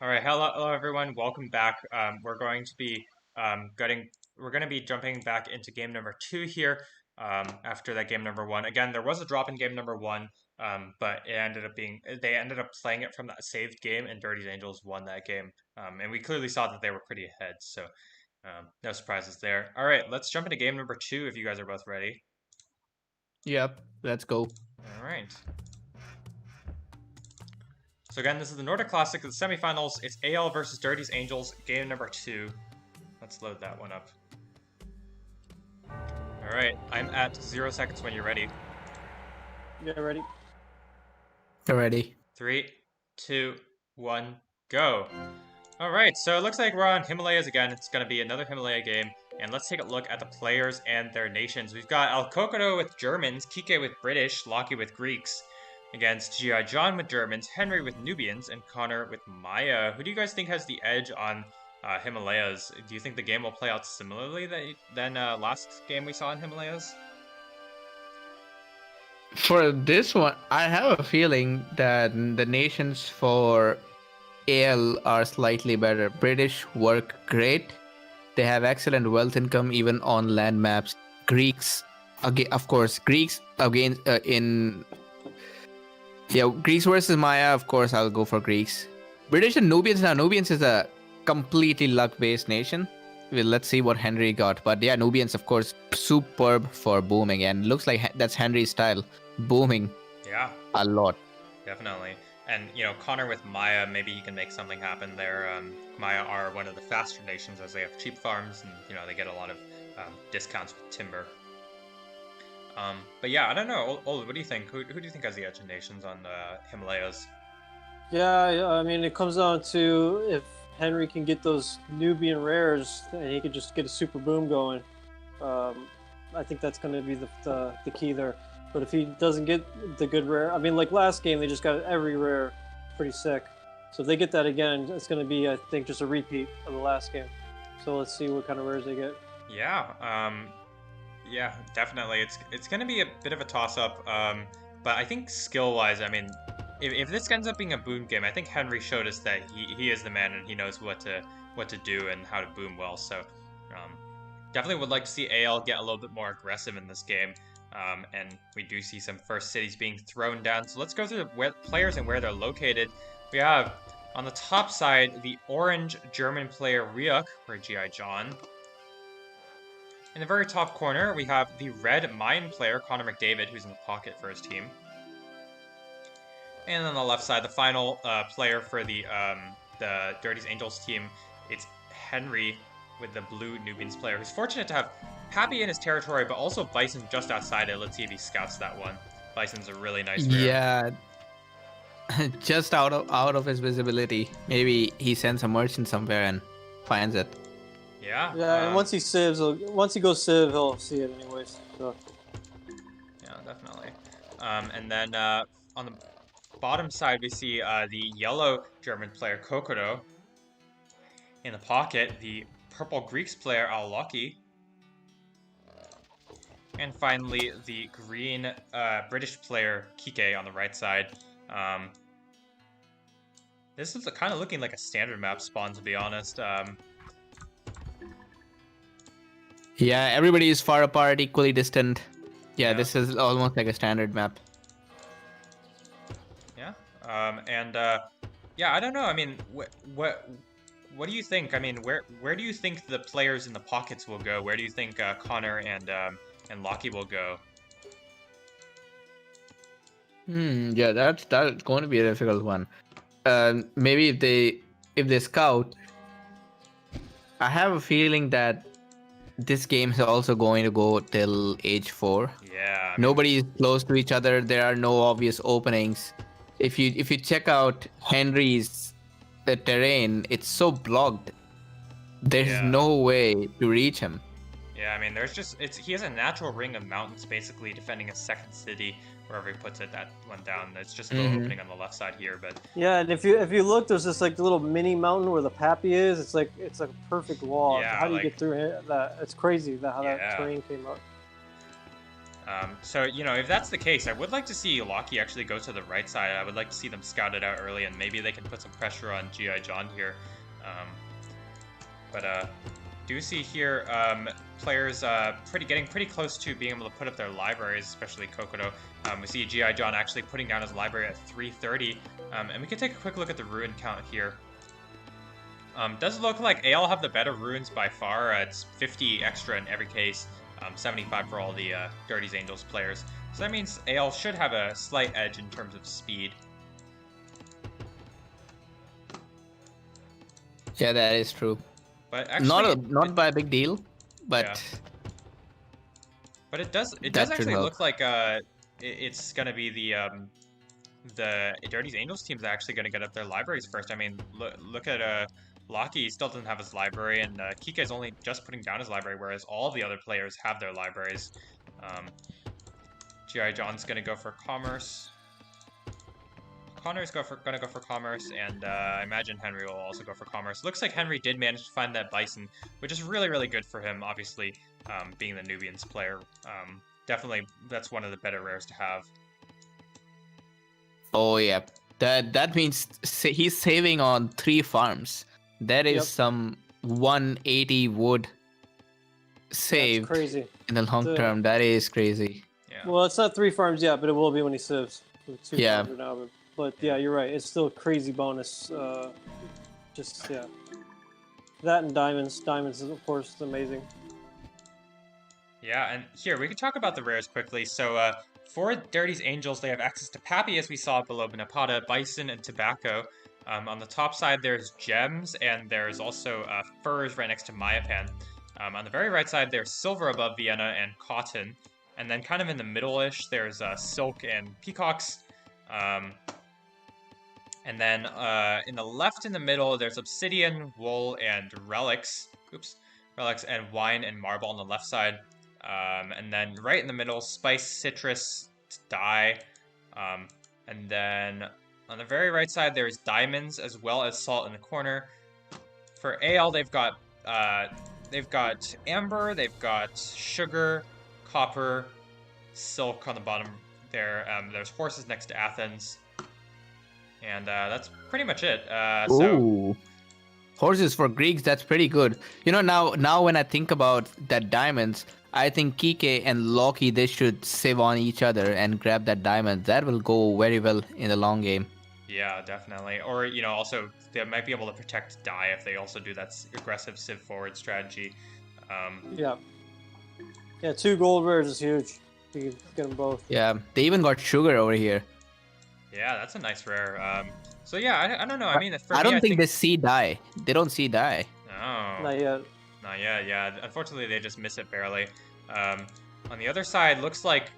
A: All right, hello everyone. Welcome back. We're going to be we're going to be jumping back into game number 2 here. After that game number 1, again, there was a drop in game number 1, but they ended up playing it from that saved game, and Dirty's Angels won that game. And we clearly saw that they were pretty ahead, so no surprises there. All right, let's jump into game number 2 if you guys are both ready.
B: Yep, let's go.
A: All right. So again, this is the Nordic Classic of the semifinals. It's AL versus Dirty's Angels, game number 2. Let's load that one up. All right, I'm at 0 seconds when you're ready.
C: Yeah, ready.
B: Already.
A: 3, 2, 1, go. All right, so it looks like we're on Himalayas again. It's going to be another Himalaya game. And let's take a look at the players and their nations. We've got Al Kokodo with Germans, Kike with British, Loki with Greeks. Against G.I. John with Germans, Henry with Nubians, and Connor with Maya. Who do you guys think has the edge on Himalayas? Do you think the game will play out similarly than last game we saw in Himalayas?
B: For this one, I have a feeling that the nations for AL are slightly better. British work great. They have excellent wealth income even on land maps. Greeks, again, of course, Greeks again Greeks versus Maya, of course, I'll go for Greeks. British and Nubians. Now, Nubians is a completely luck-based nation. Well, let's see what Henry got. But yeah, Nubians, of course, superb for booming. And looks like that's Henry's style. Booming.
A: Yeah.
B: A lot.
A: Definitely. And, Connor with Maya, maybe he can make something happen there. Maya are one of the faster nations as they have cheap farms and, they get a lot of discounts with timber. But yeah, I don't know. Old, what do you think? Who do you think has the edge in nations on the Himalayas?
C: Yeah, I mean, it comes down to if Henry can get those Nubian rares, and he could just get a super boom going. I think that's going to be the key there. But if he doesn't get the good rare, I mean, like last game, they just got every rare pretty sick. So if they get that again, it's going to be, I think, just a repeat of the last game. So let's see what kind of rares they get.
A: Yeah, yeah, definitely. It's going to be a bit of a toss-up, but I think skill-wise, I mean, if this ends up being a boom game, I think Henry showed us that he is the man and he knows what to do and how to boom well. So definitely would like to see AL get a little bit more aggressive in this game. And we do see some first cities being thrown down. So let's go through the players and where they're located. We have on the top side the orange German player Ryuk for G.I. John. In the very top corner, we have the red Mayan player, Connor McDavid, who's in the pocket for his team. And on the left side, the final player for the Dirty's Angels team, it's Henry with the blue Nubians player, who's fortunate to have Happy in his territory, but also Bison just outside it. Let's see if he scouts that one. Bison's a really nice rare.
B: Yeah, just out of his visibility. Maybe he sends a merchant somewhere and finds it.
A: Yeah.
C: Yeah, and once he goes civ, he'll see it anyways. So.
A: Yeah, definitely. And then on the bottom side, we see the yellow German player Kokodo. In the pocket, the purple Greeks player Al-Loki. And finally, the green British player Kike on the right side. This is kind of looking like a standard map spawn, to be honest.
B: Yeah, everybody is far apart, equally distant. Yeah, this is almost like a standard map.
A: Yeah, yeah, I don't know. I mean, what do you think? I mean, where do you think the players in the pockets will go? Where do you think Connor and Loki will go?
B: Yeah, that's going to be a difficult one. Maybe if they scout, I have a feeling that this game is also going to go till age 4.
A: Yeah.
B: Nobody is close to each other. There are no obvious openings. If you check out Henry's terrain, it's so blocked. There's no way to reach him.
A: Yeah, I mean, he has a natural ring of mountains basically defending a second city wherever he puts it. That went down. It's just a little opening on the left side here, but
C: yeah, and if you look, there's this like little mini mountain where the Pappy is. It's like a perfect wall.
A: Yeah,
C: how do you get through that? It's crazy how that terrain came up.
A: So, you know, if that's the case, I would like to see Locky actually go to the right side. I would like to see them scout it out early, and maybe they can put some pressure on G.I. John here. But do see here players getting pretty close to being able to put up their libraries, especially Kokodo. We see G.I. John actually putting down his library at 330, and we can take a quick look at the ruin count here. Does look like AL have the better ruins by far. It's 50 extra in every case, 75 for all the Dirty's Angels players. So that means AL should have a slight edge in terms of speed.
B: Yeah, that is true.
A: But actually,
B: not by a big deal, but
A: yeah. But it does
B: that
A: actually
B: help.
A: look like it's gonna be the Dirty's Angels team's actually gonna get up their libraries first. I mean, look at Locky. He still doesn't have his library, and Kike's only just putting down his library, whereas all the other players have their libraries. G.I. John's gonna go for commerce. Connor's gonna go for commerce, and I imagine Henry will also go for commerce. Looks like Henry did manage to find that bison, which is really, really good for him, obviously, being the Nubians player. Definitely, that's one of the better rares to have.
B: Oh yeah, that means he's saving on 3 farms. That is some 180 wood saved
C: crazy.
B: in the long term. That is crazy.
A: Yeah.
C: Well, it's not 3 farms yet, but it will be when he cieves. 2
B: Yeah.
C: farms now, but yeah, you're right. It's still a crazy bonus. That and diamonds. Diamonds, of course, is amazing.
A: Yeah, and here, we can talk about the rares quickly. So, for Dirty's Angels, they have access to Pappy, as we saw below Napada, Bison, and Tobacco. On the top side, there's Gems, and there's also Furs right next to Mayapan. On the very right side, there's Silver above Vienna and Cotton. And then kind of in the middle-ish, there's Silk and Peacocks. And then in the left in the middle, there's Obsidian, Wool, and Relics. Oops. Relics and Wine and Marble on the left side. And then right in the middle, Spice, Citrus, Dye. And then on the very right side, there's Diamonds as well as Salt in the corner. For AL, they've got Amber, they've got Sugar, Copper, Silk on the bottom there. There's Horses next to Athens. And that's pretty much it.
B: Ooh. Horses for Greeks, that's pretty good. You know, now when I think about that diamonds, I think Kike and Loki, they should save on each other and grab that diamond. That will go very well in the long game.
A: Yeah, definitely. Or, you know, also, they might be able to protect Die if they also do that aggressive civ forward strategy.
C: Yeah, 2 gold rares is huge. You can get them both.
B: Yeah, they even got Sugar over here.
A: Yeah, that's a nice rare. So yeah, I don't know. I mean, for
B: I
A: me,
B: don't think they see Die. They don't see Die.
A: No.
C: Not yet.
A: Not yet, yeah. Unfortunately, they just miss it barely. On the other side, looks like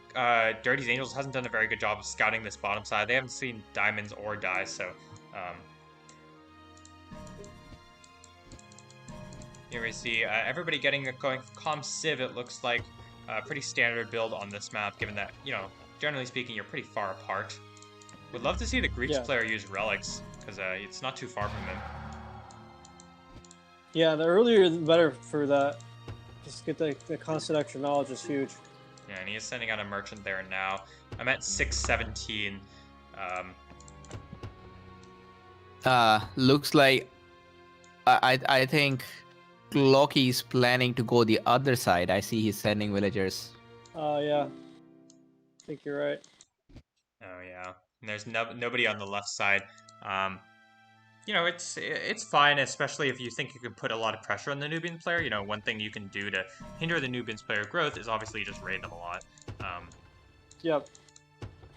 A: Dirty's Angels hasn't done a very good job of scouting this bottom side. They haven't seen diamonds or Die, so... here we see everybody going Com Civ, it looks like. A pretty standard build on this map, given that, you know, generally speaking, you're pretty far apart. Would love to see the Greeks player use Relics, because it's not too far from him.
C: Yeah, the earlier the better for that. Just get the constant extra knowledge is huge.
A: Yeah, and he is sending out a merchant there now. I'm at 617.
B: Looks like I think Loki's planning to go the other side. I see he's sending villagers.
C: Yeah. I think you're right.
A: Oh yeah, and there's nobody on the left side. You know, it's fine, especially if you think you can put a lot of pressure on the Nubian player. You know, one thing you can do to hinder the Nubian's player growth is obviously just raid them a lot.
C: Yep.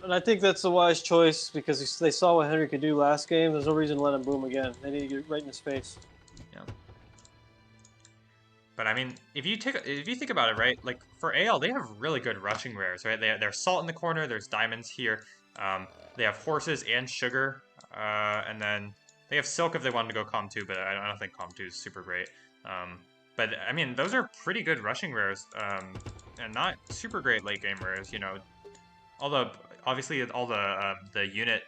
C: And I think that's a wise choice because they saw what Henry could do last game. There's no reason to let him boom again. They need to get right in his face.
A: Yeah. But I mean, if you think about it, right? Like for AL, they have really good rushing rares, right? There's Salt in the corner. There's Diamonds here. They have Horses and Sugar, and then they have Silk if they wanted to go Com 2, but I don't think Com 2 is super great. But I mean, those are pretty good rushing rares, and not super great late game rares. You know, although obviously all the unit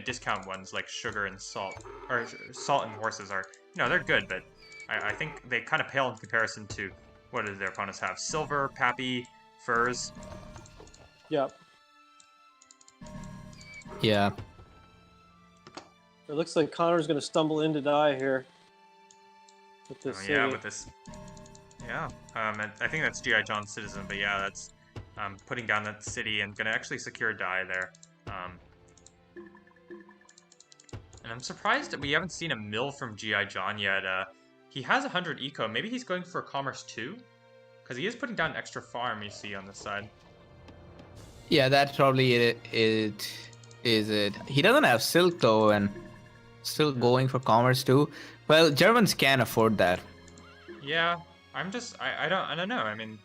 A: discount ones like Sugar and Salt, or Salt and Horses are, you know, they're good, but I think they kind of pale in comparison to what do their opponents have: Silver, Pappy, furs.
C: Yep.
B: Yeah.
C: It looks like Connor's gonna stumble in to die here. With this city.
A: Yeah, with this. Yeah. I think that's GI John's citizen, but yeah, that's putting down that city and gonna actually secure die there. And I'm surprised that we haven't seen a mill from GI John yet. He has 100 eco. Maybe he's going for commerce too, because he is putting down extra farm. You see on this side.
B: Yeah, that's probably it. Is it? He doesn't have silk though, and still going for commerce too. Well, Germans can't afford that.
A: Yeah, I don't know. I mean,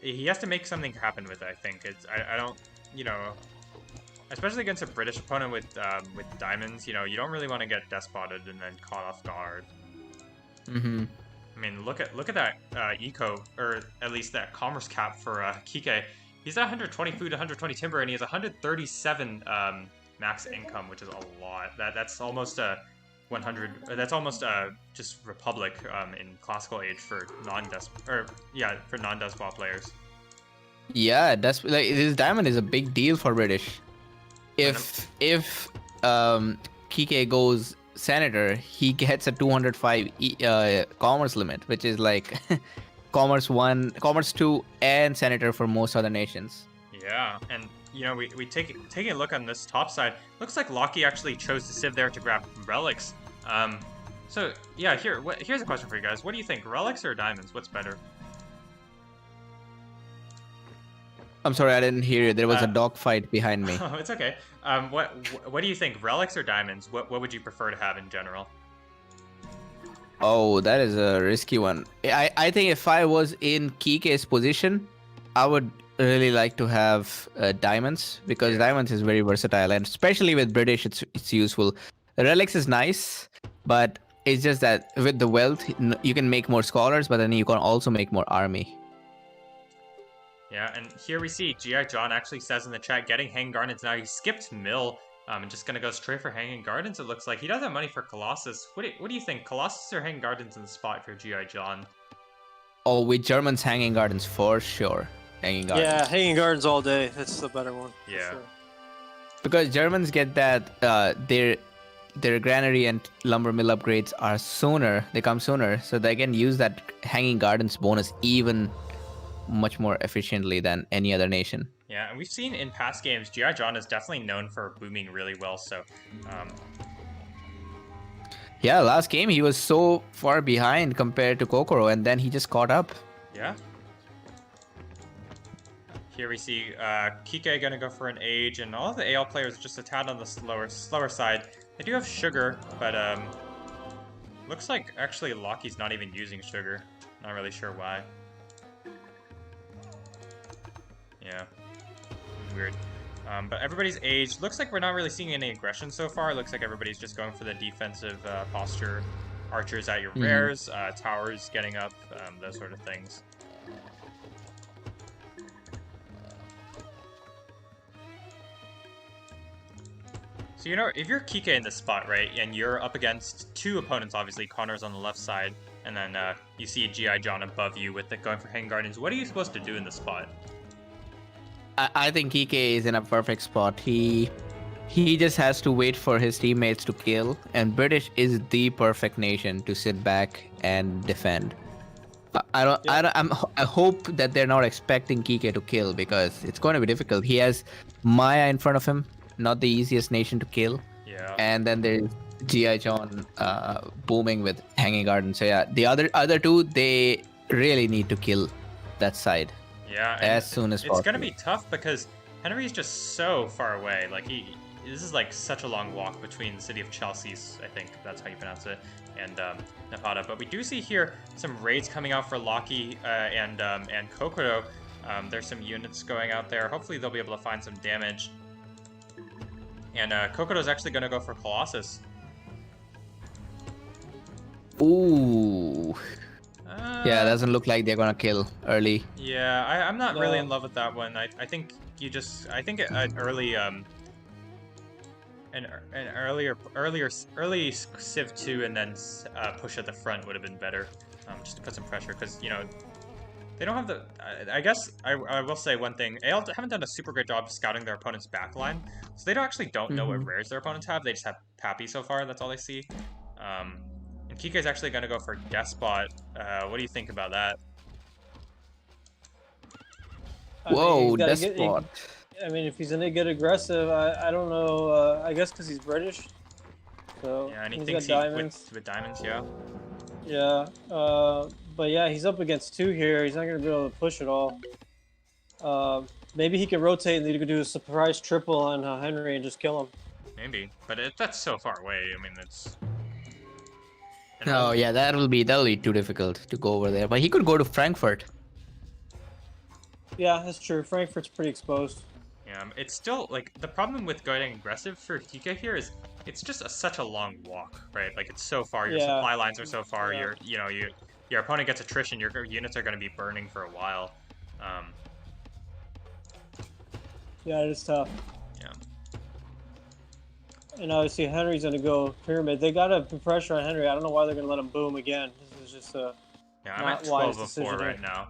A: he has to make something happen with it. I think I don't, you know, especially against a British opponent with diamonds. You know, you don't really want to get despotted and then caught off guard.
B: Mm-hmm.
A: I mean, look at that eco, or at least that commerce cap for Kike. He's at 120 food, 120 timber, and he has 137 max income, which is a lot. That's almost a 100. That's almost just Republic in classical age for non-despot players.
B: Yeah, that's like this diamond is a big deal for British. If Kike goes senator, he gets a 205 commerce limit, which is like commerce 1, commerce 2, and senator for most other nations.
A: Yeah, and you know we taking a look on this top side. Looks like Locky actually chose to sieve there to grab relics. So yeah, here's a question for you guys. What do you think, relics or diamonds? What's better?
B: I'm sorry, I didn't hear you. There was a dogfight behind me.
A: Oh, it's okay. What do you think, relics or diamonds? What would you prefer to have in general?
B: Oh, that is a risky one. I think if I was in Kike's position, I would really like to have diamonds, because diamonds is very versatile, and especially with British, it's useful. Relics is nice, but it's just that with the wealth, you can make more scholars, but then you can also make more army.
A: Yeah, and here we see GI John actually says in the chat, getting Hanging Gardens now. He skipped Mill, and just gonna go straight for Hanging Gardens. It looks like he doesn't have money for Colossus. What do you think, Colossus or Hanging Gardens in the spot for GI John?
B: Oh, with Germans, Hanging Gardens for sure. Hanging Gardens.
C: Yeah, Hanging Gardens all day. That's the better one.
A: Yeah.
C: Sure.
B: Because Germans get that their granary and lumber mill upgrades are sooner. They come sooner, so they can use that Hanging Gardens bonus even much more efficiently than any other nation.
A: Yeah, and we've seen in past games, GI John is definitely known for booming really well, so...
B: Yeah, last game he was so far behind compared to Kokoro, and then he just caught up.
A: Yeah. Here we see Kike gonna go for an age, and all of the AL players are just a tad on the slower side. They do have sugar, but looks like actually Locky's not even using sugar. Not really sure why. Yeah, weird. But everybody's aged. Looks like we're not really seeing any aggression so far. Looks like everybody's just going for the defensive posture. Archers at your rares, towers getting up, those sort of things. So, you know, if you're Kike in this spot, right, and you're up against two opponents, obviously, Connor's on the left side, and then you see GI John above you with it going for Hanging Gardens, what are you supposed to do in this spot?
B: I think Kike is in a perfect spot. He just has to wait for his teammates to kill, and British is the perfect nation to sit back and defend. I hope that they're not expecting Kike to kill, because it's going to be difficult. He has Maya in front of him, not the easiest nation to kill.
A: Yeah.
B: And then there's GI John booming with Hanging Garden. So yeah, the other two, they really need to kill that side.
A: Yeah,
B: as soon as possible.
A: It's gonna be tough because Henry's just so far away. Like this is like such a long walk between the city of Chelsea's, I think that's how you pronounce it, and Napata. But we do see here some raids coming out for Locky and Kokoro. There's some units going out there. Hopefully they'll be able to find some damage. And Kokoro's actually gonna go for Colossus.
B: Ooh. Yeah, it doesn't look like they're gonna kill early.
A: Yeah, I'm not really in love with that one. I think you just an early early Civ 2 and then push at the front would have been better, just to put some pressure, because you know They don't have the. I guess I will say one thing. AL haven't done a super great job scouting their opponent's backline, so they don't know what rares their opponents have. They just have Pappy so far. That's all they see. Um, and Kike's actually going to go for Despot. What do you think about that?
C: I mean,
B: Whoa,
C: he's got to get.
B: Despot.
C: I mean, if he's gonna get aggressive, I don't know. I guess because he's British. So
A: Yeah, and he
C: he's
A: thinks
C: got diamonds.
A: with diamonds, yeah.
C: Yeah. But yeah, he's up against 2 here. He's not gonna be able to push it all. Maybe he can rotate and he could do a surprise triple on Henry and just kill him.
A: Maybe, but that's so far away. I mean, it's.
B: Oh yeah, that'll be too difficult to go over there. But he could go to Frankfurt.
C: Yeah, that's true. Frankfurt's pretty exposed.
A: Yeah, it's still like the problem with going aggressive for Kike here is it's just such a long walk, right? Like it's so far, your supply lines are so far.
C: Yeah.
A: Your opponent gets attrition. Your units are going to be burning for a while.
C: Yeah, it is tough.
A: Yeah.
C: And obviously Henry's gonna go pyramid. They gotta put pressure on Henry. I don't know why they're gonna let him boom again. This is just
A: Yeah, I'm at 12 of 4 right now.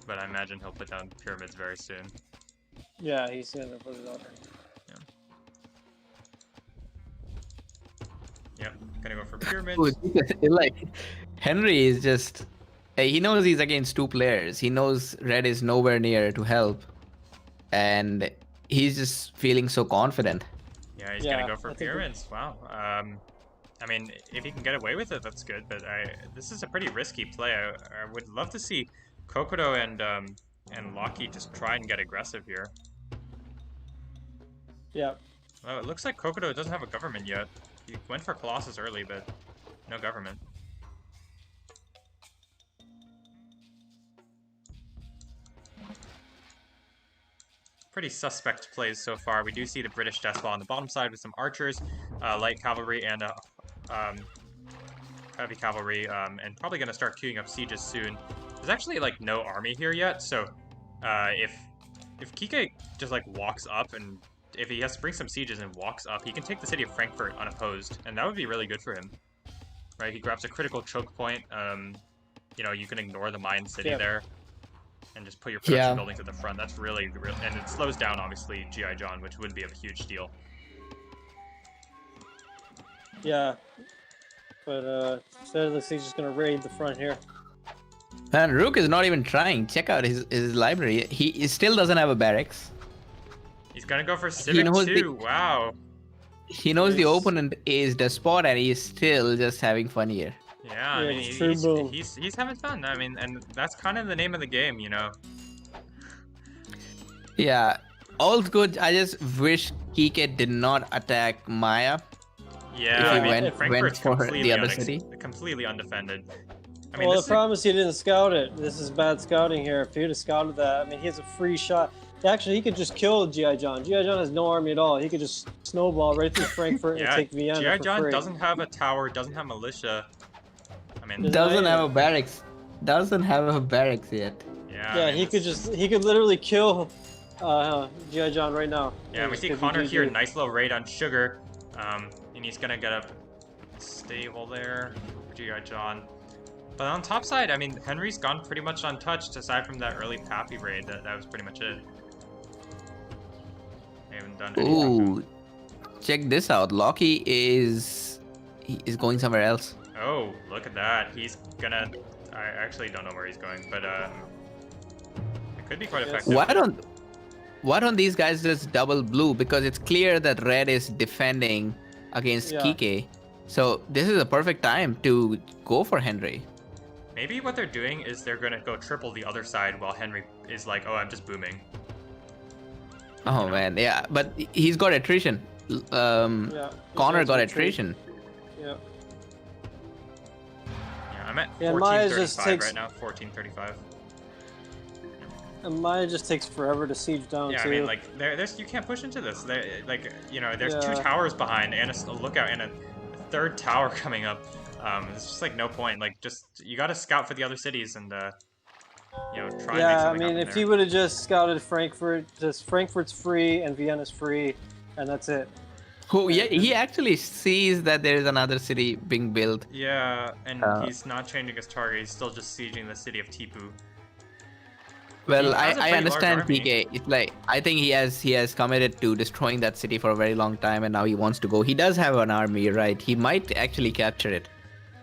A: But I imagine he'll put down pyramids very soon.
C: Yeah, he's gonna put it up.
A: Yep, gonna go for pyramids.
B: Like Henry is just he knows he's against 2 players. He knows red is nowhere near to help, and he's just feeling so confident.
A: Yeah, he's gonna go for pyramids. Wow. I mean, if he can get away with it, that's good. But this is a pretty risky play. I would love to see Kokodo and Locky just try and get aggressive here.
C: Yeah.
A: Well, it looks like Kokodo doesn't have a government yet. He went for Colossus early, but no government. Pretty suspect plays so far. We do see the British Despot on the bottom side with some archers, light cavalry, and heavy cavalry, and probably going to start queuing up sieges soon. There's actually like no army here yet, so if Kike just like walks up, and if he has to bring some sieges and walks up, he can take the city of Frankfurt unopposed, and that would be really good for him. Right? He grabs a critical choke point. You know, you can ignore the mine city there, and just put your production buildings at the front. That's really, and it slows down obviously GI John, which would be a huge deal.
C: Yeah, but instead, looks like he's just gonna raid the front here.
B: And Rook is not even trying. Check out his library. He still doesn't have a barracks.
A: He's gonna go for Civic too. Wow.
B: He knows the opponent is Despot, and he's still just having fun here.
A: Yeah, I mean, he's having fun. I mean, and that's kind of the name of the game, you know.
B: Yeah, all's good. I just wish Kike did not attack Maya.
A: Yeah, I mean,
B: went for the other city.
A: Completely undefended. I mean,
C: well, the problem is he didn't scout it. This is bad scouting here. If he would have scouted that, I mean, he has a free shot. Actually, he could just kill GI John. GI John has no army at all. He could just snowball right through Frankfurt and take Vienna.
A: GI John doesn't have a tower, doesn't have militia. I mean,
B: doesn't have a barracks. Doesn't have a barracks yet.
A: Yeah.
C: Yeah,
A: I mean,
C: he could literally kill GI John right now.
A: Yeah, we see Connor here, nice little raid on Sugar, and he's gonna get a stable there for GI John. But on top side, I mean, Henry's gone pretty much untouched aside from that early Pappy raid. That was pretty much it. They haven't done anything.
B: Ooh, check this out. Locky is going somewhere else.
A: Oh, look at that. He's gonna... I actually don't know where he's going, but it could be quite effective.
B: Why don't these guys just double blue? Because it's clear that red is defending against Kike. So this is a perfect time to go for Henry.
A: Maybe what they're doing is they're gonna go triple the other side while Henry is like, oh, I'm just booming.
B: Oh man, yeah, but he's got attrition. Connor got attrition.
C: Yeah.
A: Yeah, I'm at 1435 right now. 1435.
C: And Maya just takes forever to siege down.
A: Yeah,
C: too.
A: I mean, like, there's you can't push into this. Like, you know, there's 2 towers behind and a lookout and a 3rd tower coming up. It's just like no point. Like, just you got to scout for the other cities and you know, try and make something
C: I mean, if
A: there.
C: he would have just scouted Frankfurt, just Frankfurt's free and Vienna's free, and that's it.
B: Oh yeah,
C: And
B: he actually sees that there is another city being built.
A: Yeah, and
B: Uh,
A: he's not changing his target. He's still just sieging the city of Tipu. He
B: well,
A: has a
B: I
A: pretty large
B: understand
A: army.
B: PK. It's like I think he has committed to destroying that city for a very long time, and now he wants to go. He does have an army, right? He might actually capture it.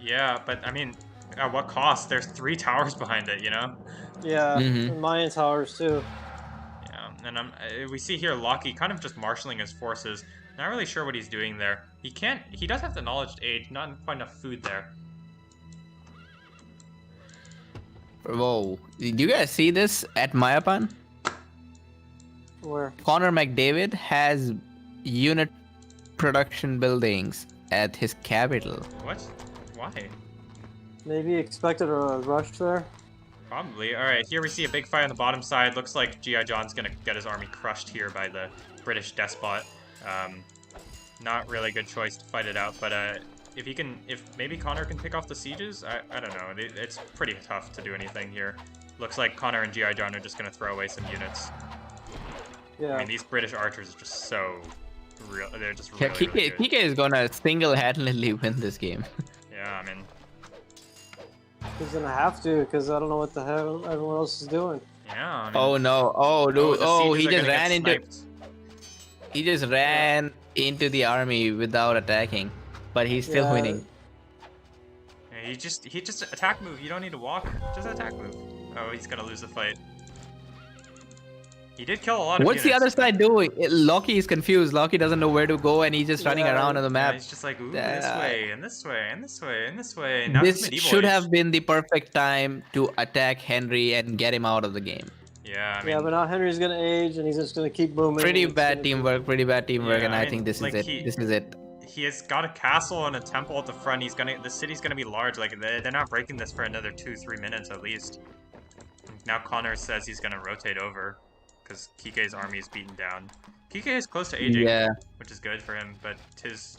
A: Yeah, but I mean, at what cost? There's 3 towers behind it, you know?
C: yeah,
B: Mm-hmm.
C: and Mayan towers too.
A: Yeah, and we see here Loki kind of just marshaling his forces. Not really sure what he's doing there. He does have the knowledge age, not quite enough food there.
B: Whoa! Did you guys see this at Mayapan?
C: Where
B: Connor McDavid has unit production buildings at his capital.
A: What? Why?
C: maybe expected a rush there.
A: Probably. Alright, here we see a big fight on the bottom side. Looks like G.I. John's gonna get his army crushed here by the British despot. Not really a good choice to fight it out, but if maybe Connor can pick off the sieges, I don't know. It's pretty tough to do anything here. Looks like Connor and G.I. John are just gonna throw away some units.
C: Yeah.
A: I mean, these British archers are just so real. They're just
B: Yeah,
A: really, really good.
B: PK is gonna single-handedly win this game.
A: Yeah, I mean,
C: He's gonna have to, because I don't know what the hell everyone else is doing.
A: yeah. I mean,
B: Oh no! Oh dude!
A: the
B: Oh,
A: sieges
B: he
A: are
B: just
A: gonna get
B: ran into.
A: sniped.
B: He just ran into the army without attacking, but he's still
C: Yeah.
B: winning.
A: Yeah, he just attack move. You don't need to walk. Just attack move. Oh, he's gonna lose the fight. He did kill a lot of
B: What's the
A: units.
B: other side doing? Loki is confused. Loki doesn't know where to go, and he's just running
C: Yeah.
B: around on the
A: Yeah,
B: map.
A: he's just like, ooh, this
B: Uh,
A: way, and this way, and this way, and this way. And now it's
B: This
A: medieval
B: should
A: age.
B: have been the perfect time to attack Henry and get him out of the game.
A: Yeah, I
C: Yeah,
A: mean,
C: but now Henry's gonna age, and he's just gonna keep booming.
B: Pretty
C: It's
B: bad
C: gonna
B: teamwork. Pretty bad teamwork,
A: Yeah,
B: and
A: I
B: I
A: mean,
B: think this
A: like,
B: is it. This is it.
A: he has got a castle and a temple at the front. The city's gonna be large. Like, they're not breaking this for another 2-3 minutes at least. Now Connor says he's gonna rotate over because Kike's army is beaten down. Kike is close to aging,
B: Yeah,
A: which is good for him, but his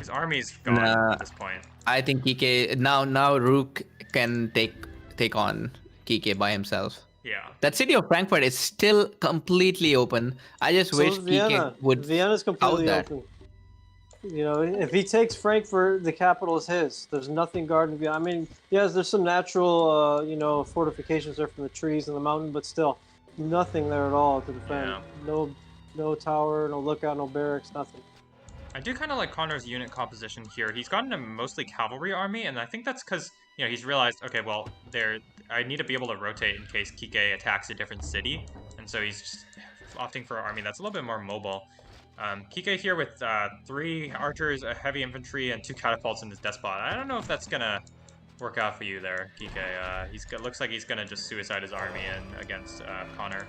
A: army's gone
B: Nah.
A: at this point.
B: I think Kike now Rook can take on Kike by himself.
A: Yeah.
B: That city of Frankfurt is still completely open. I just
C: So
B: wish
C: is Vienna.
B: Kike would.
C: Vienna's completely
B: that.
C: open. You know, if he takes Frankfurt, the capital is his. There's nothing guarding Vienna. I mean, yes, there's some natural, fortifications there from the trees and the mountain, but still, nothing there at all to defend.
A: Yeah.
C: No tower, no lookout, no barracks, nothing.
A: I do kind of like Connor's unit composition here. He's gotten a mostly cavalry army, and I think that's because, he's realized, okay, well, I need to be able to rotate in case Kike attacks a different city, and so he's just opting for an army that's a little bit more mobile. Kike here with 3 archers, a heavy infantry, and 2 catapults in his despot. I don't know if that's gonna work out for you there, Kike. Looks like he's gonna just suicide his army against Connor.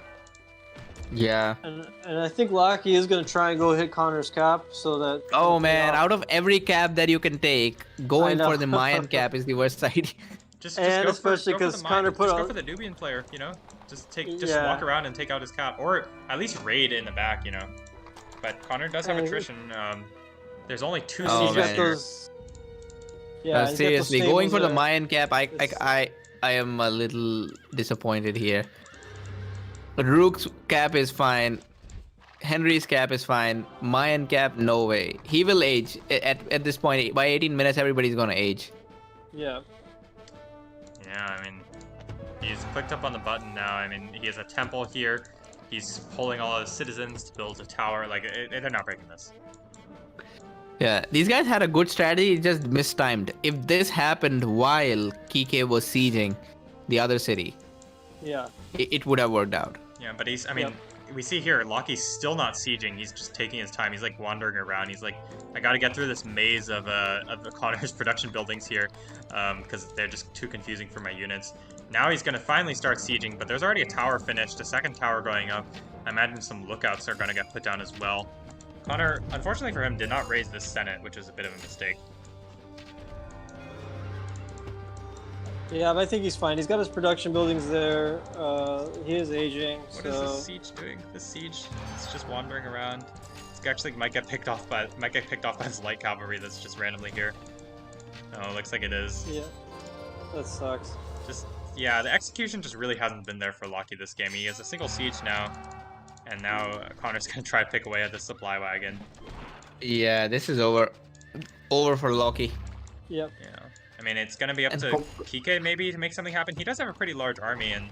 B: Yeah.
C: And I think Locky is going to try and go hit Connor's cap so that.
B: Oh man, out of every cap that you can take, going
C: know.
B: for the Mayan cap is the worst idea.
A: Just
C: And
A: go
C: especially
A: go for
C: 'cause
A: the
C: Connor
A: Just
C: put
A: go
C: on-
A: for the Nubian player, Just
C: Yeah.
A: walk around and take out his cap, or at least raid in the back, But Connor does have
C: And-
A: attrition. There's only 2
C: And
B: Oh,
C: he's
A: sieges
C: got
B: man.
A: here.
C: those. Yeah, he's got those
B: Seriously, going
C: stables
B: for the
C: there.
B: Mayan cap,
C: It's-
B: I am a little disappointed here. Rook's cap is fine. Henry's cap is fine. Mayan cap, no way. He will age. At this point, by 18 minutes, everybody's gonna age.
C: Yeah.
A: Yeah, I mean, he's clicked up on the button now. I mean, he has a temple here. He's pulling all his citizens to build a tower. Like, they're not breaking this.
B: Yeah, these guys had a good strategy, it just mistimed. If this happened while Kike was sieging the other city,
C: Yeah.
B: it would have worked out.
A: Yeah, but I mean, we see here, Loki's still not sieging. He's just taking his time. He's like wandering around. He's like, I gotta get through this maze of the Connor's production buildings here, because they're just too confusing for my units. Now he's gonna finally start sieging, but there's already a tower finished, a second tower going up. I imagine some lookouts are gonna get put down as well. Connor, unfortunately for him, did not raise this Senate, which was a bit of a mistake.
C: Yeah, but I think he's fine. He's got his production buildings there. He is aging.
A: What is this siege doing? This siege is just wandering around. It actually might get picked off by his light cavalry that's just randomly here. Oh, looks like it is.
C: Yeah. That sucks.
A: Yeah, the execution just really hasn't been there for Loki this game. He has a single siege now, and now Connor's gonna try to pick away at the supply wagon.
B: Yeah, this is over. Over for Loki.
C: Yep.
A: Yeah. I mean, it's gonna be up
B: And
A: to Kike maybe to make something happen. He does have a pretty large army, and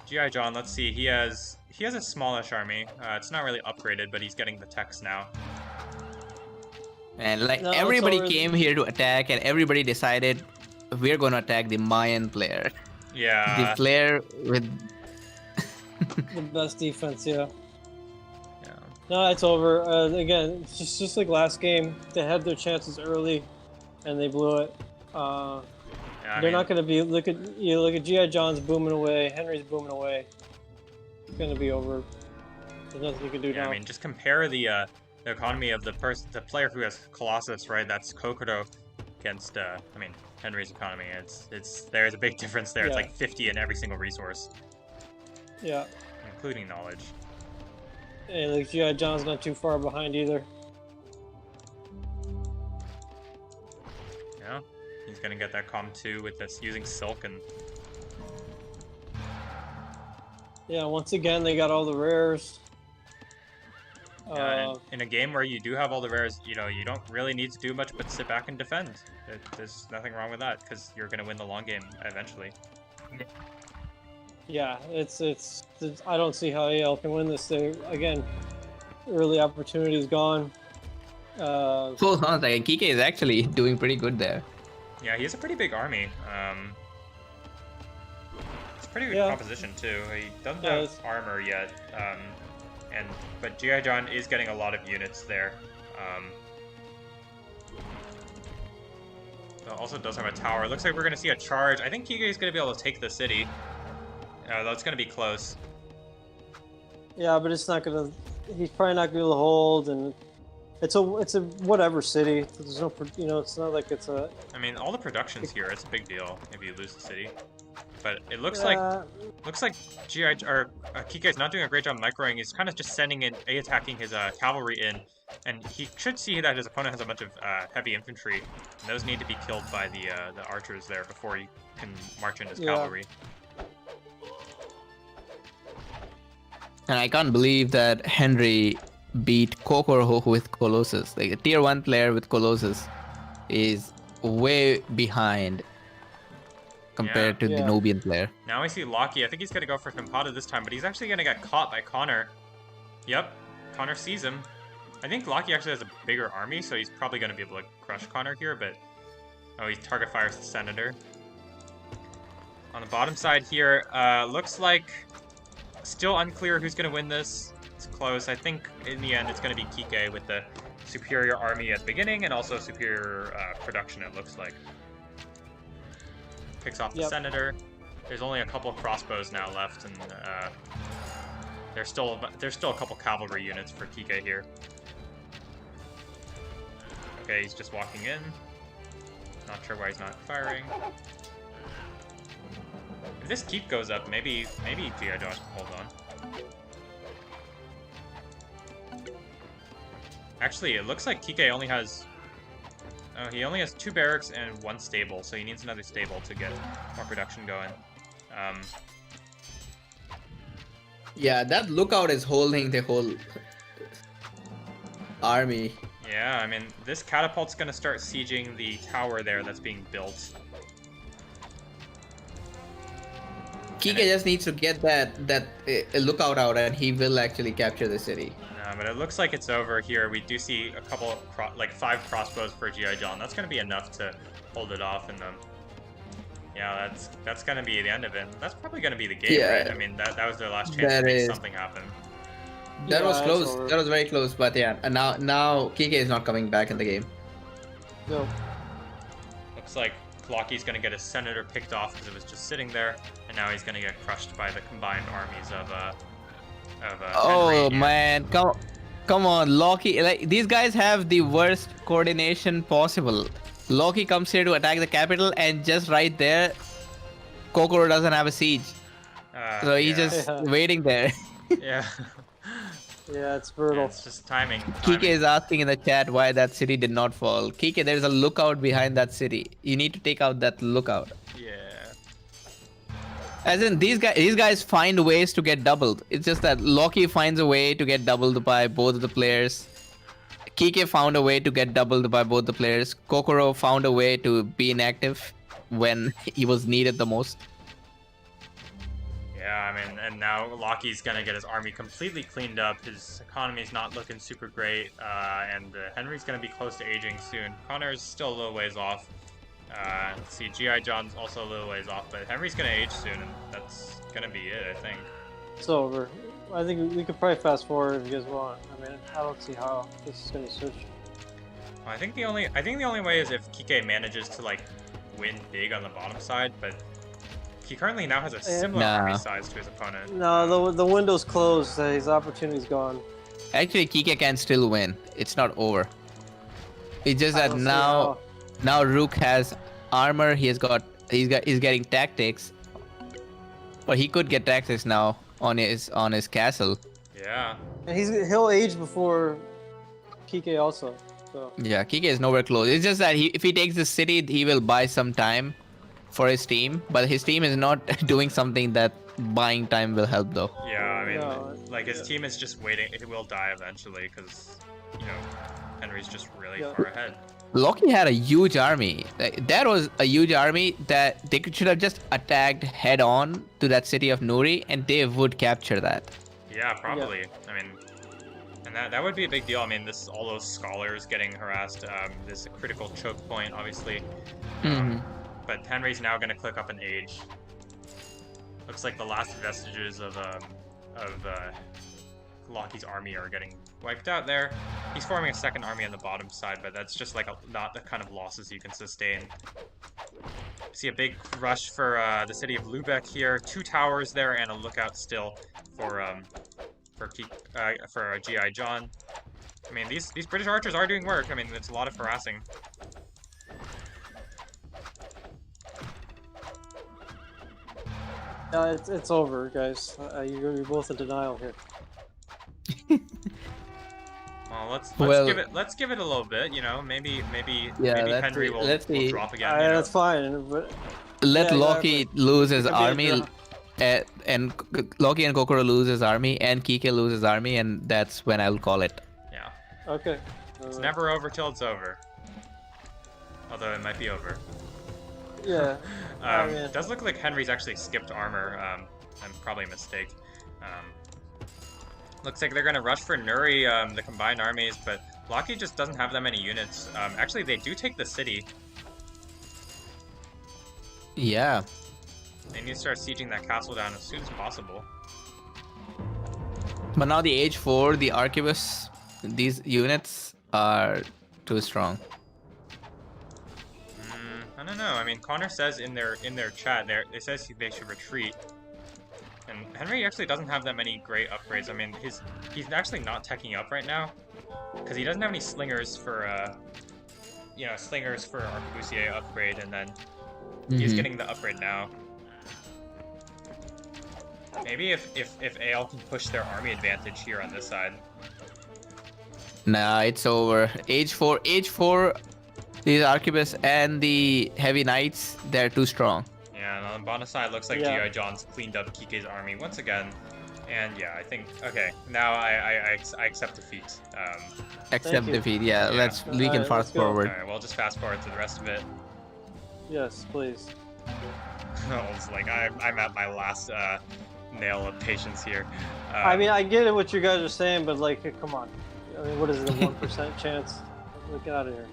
A: GI John. Let's see. He has a smallish army. It's not really upgraded, but he's getting the techs now.
B: And like
C: No, it's
B: everybody
C: over.
B: came here to attack, and everybody decided we're gonna attack the Mayan player, the
A: Yeah.
B: player with.
C: The best defense, yeah.
A: Yeah.
C: No, it's over. Again, it's just like last game. They had their chances early, and they blew it.
A: Yeah, I
C: They're
A: mean,
C: not going to be. Look at GI John's booming away. Henry's booming away. It's going to be over. There's nothing you can do
A: Yeah,
C: now.
A: I mean, just compare the economy of the player who has Colossus, right? That's Kokoro against I mean Henry's economy. There's a big difference there. It's
C: Yeah.
A: like 50 in every single resource,
C: Yeah,
A: including knowledge.
C: and like GI John's not too far behind either.
A: Yeah, he's gonna get that com 2 with this using Silk and
C: Yeah, once again they got all the rares.
A: and in a game where you do have all the rares, you don't really need to do much but sit back and defend. There's nothing wrong with that because you're gonna win the long game eventually.
C: Yeah, it's I don't see how AL can win this. They again, early opportunity's gone.
B: Hold on a second. Kike is actually doing pretty good there.
A: Yeah, he has a pretty big army. It's a pretty good
C: Yeah.
A: composition too. He doesn't
C: Yeah,
A: have
C: it's-
A: armor yet, but GI John is getting a lot of units there. Also does have a tower. It looks like we're gonna see a charge. I think Kike is gonna be able to take the city. That's gonna be close.
C: Yeah, but it's not gonna. He's probably not gonna be able to hold, and it's a whatever city. There's no, it's not like it's a.
A: I mean, all the production's here. It's a big deal if you lose the city. But it looks
C: Uh,
A: like GI or Kike is not doing a great job microing. He's kind of just sending in attacking his cavalry in, and he should see that his opponent has a bunch of heavy infantry, and those need to be killed by the archers there before he can march in his
C: Yeah.
A: cavalry.
B: And I can't believe that Henry beat Kokoro with Colossus. Like a tier 1 player with Colossus is way behind compared to the
C: Yeah.
B: Nubian player.
A: Now I see Loki. I think he's gonna go for Tempata this time, but he's actually gonna get caught by Connor. Yep, Connor sees him. I think Loki actually has a bigger army, so he's probably gonna be able to crush Connor here, but oh, he target fires the Senator. On the bottom side here, looks like still unclear who's gonna win this. It's close. I think in the end it's gonna be Kike with the superior army at the beginning and also superior production, it looks like. Picks off the
C: Yep.
A: Senator. There's only a couple of crossbows now left, and there's still a couple cavalry units for Kike here. Okay, he's just walking in. Not sure why he's not firing. If this keep goes up, maybe GI Josh can hold on. Actually, it looks like Kike only has. Oh, he only has 2 barracks and 1 stable, so he needs another stable to get more production going.
B: Yeah, that lookout is holding the whole army.
A: Yeah, I mean, this catapult's gonna start sieging the tower there that's being built.
B: Kike just needs to get that lookout out, and he will actually capture the city.
A: But it looks like it's over here. We do see a couple of 5 crossbows for GI John. That's gonna be enough to hold it off, and yeah, that's gonna be the end of it. That's probably gonna be the game,
B: Yeah.
A: right? I mean, that was their last chance
B: That
A: to make
B: is.
A: something happen.
B: That
C: Yeah,
B: was
C: it's
B: close.
C: over.
B: That was very close. But yeah, and now Kike is not coming back in the game.
C: No.
A: Looks like Loki's gonna get his Senator picked off because it was just sitting there, and now he's gonna get crushed by the combined armies of
B: Oh
A: Henry and-
B: man, come on, Loki! Like these guys have the worst coordination possible. Loki comes here to attack the capital, and just right there, Kokoro doesn't have a siege, so he's
A: yeah.
B: just
C: Yeah.
B: waiting there.
A: Yeah.
C: Yeah, it's brutal.
A: It's just timing.
B: Kike is asking in the chat why that city did not fall. Kike, there's a lookout behind that city. You need to take out that lookout.
A: Yeah.
B: As in, these guys find ways to get doubled. It's just that Loki finds a way to get doubled by both of the players. Kike found a way to get doubled by both the players. Kokoro found a way to be inactive when he was needed the most.
A: Yeah, I mean, and now Loki's gonna get his army completely cleaned up. His economy's not looking super great, and Henry's gonna be close to aging soon. Connor's still a little ways off. Let's see, G.I. John's also a little ways off, but Henry's gonna age soon, and that's gonna be it, I think.
C: It's over. I think we could probably fast forward if you guys want. I mean, I don't see how this is gonna switch.
A: Well, I think the only way is if Kike manages to like win big on the bottom side, but he currently now has a similar army size to his opponent.
C: No, the window's closed. His opportunity's gone.
B: Actually, Kike can still win. It's not over. It's just
C: I
B: that
C: don't see
B: now
C: how.
B: Rook has armor. He's getting tactics, but he could get tactics now on his castle.
C: Yeah. And he'll age before Kike also. So.
B: Yeah, Kike is nowhere close. It's just that if he takes the city, he will buy some time for his team, but his team is not doing something that buying time will help though.
A: Yeah, I mean, like his team is just waiting. It will die eventually because, you know, Henry's just really far ahead.
B: Loki had a huge army. That was a huge army that they should have just attacked head on to that city of Nuri, and they would capture that.
A: Yeah, probably. I mean, and that would be a big deal. I mean, this is all those scholars getting harassed. This is a critical choke point, obviously. But Henry's now going to click up an age. Looks like the last vestiges of Loki's army are getting wiped out there. He's forming a second army on the bottom side, but that's just like not the kind of losses you can sustain. See a big rush for the city of Lubeck here. 2 towers there and a lookout still for G.I. John. I mean, these British archers are doing work. I mean, it's a lot of harassing.
C: It's over, guys. You're both in denial here.
A: Well, let's give it a little bit. You know, maybe Henry will drop again.
C: That's fine. But
B: let Loki lose his army, and Loki and Kokoro lose his army, and Kike lose his army, and that's when I'll call it.
A: Yeah.
C: Okay.
A: It's never over till it's over. Although it might be over.
C: Yeah.
A: It does look like Henry's actually skipped armor. And probably a mistake. Looks like they're going to rush for Nuri, the combined armies, but Loki just doesn't have that many units. Actually, they do take the city.
B: Yeah.
A: They need to start sieging that castle down as soon as possible.
B: But now the Age 4, the Arquebus, these units are too strong.
A: I don't know. I mean, Connor says in their chat, they says they should retreat. And Henry actually doesn't have that many great upgrades. I mean, he's actually not teching up right now because he doesn't have any slingers for Arquebusier upgrade, and then he's getting the upgrade now. Maybe if AL can push their army advantage here on this side.
B: Nah, it's over. Age 4, these Arquebus and the Heavy Knights, they're too strong.
A: Yeah, and on the bottom side, looks like G.I. John's cleaned up Kike's army once again. And yeah, I think, okay, now I accept defeat.
B: Accept defeat, yeah. We can fast forward.
A: Alright, we'll just fast forward to the rest of it.
C: Yes, please.
A: It's like, I'm at my last nail of patience here.
C: I mean, I get it what you guys are saying, but like, come on. I mean, what is it, a 1% chance? Get out of here.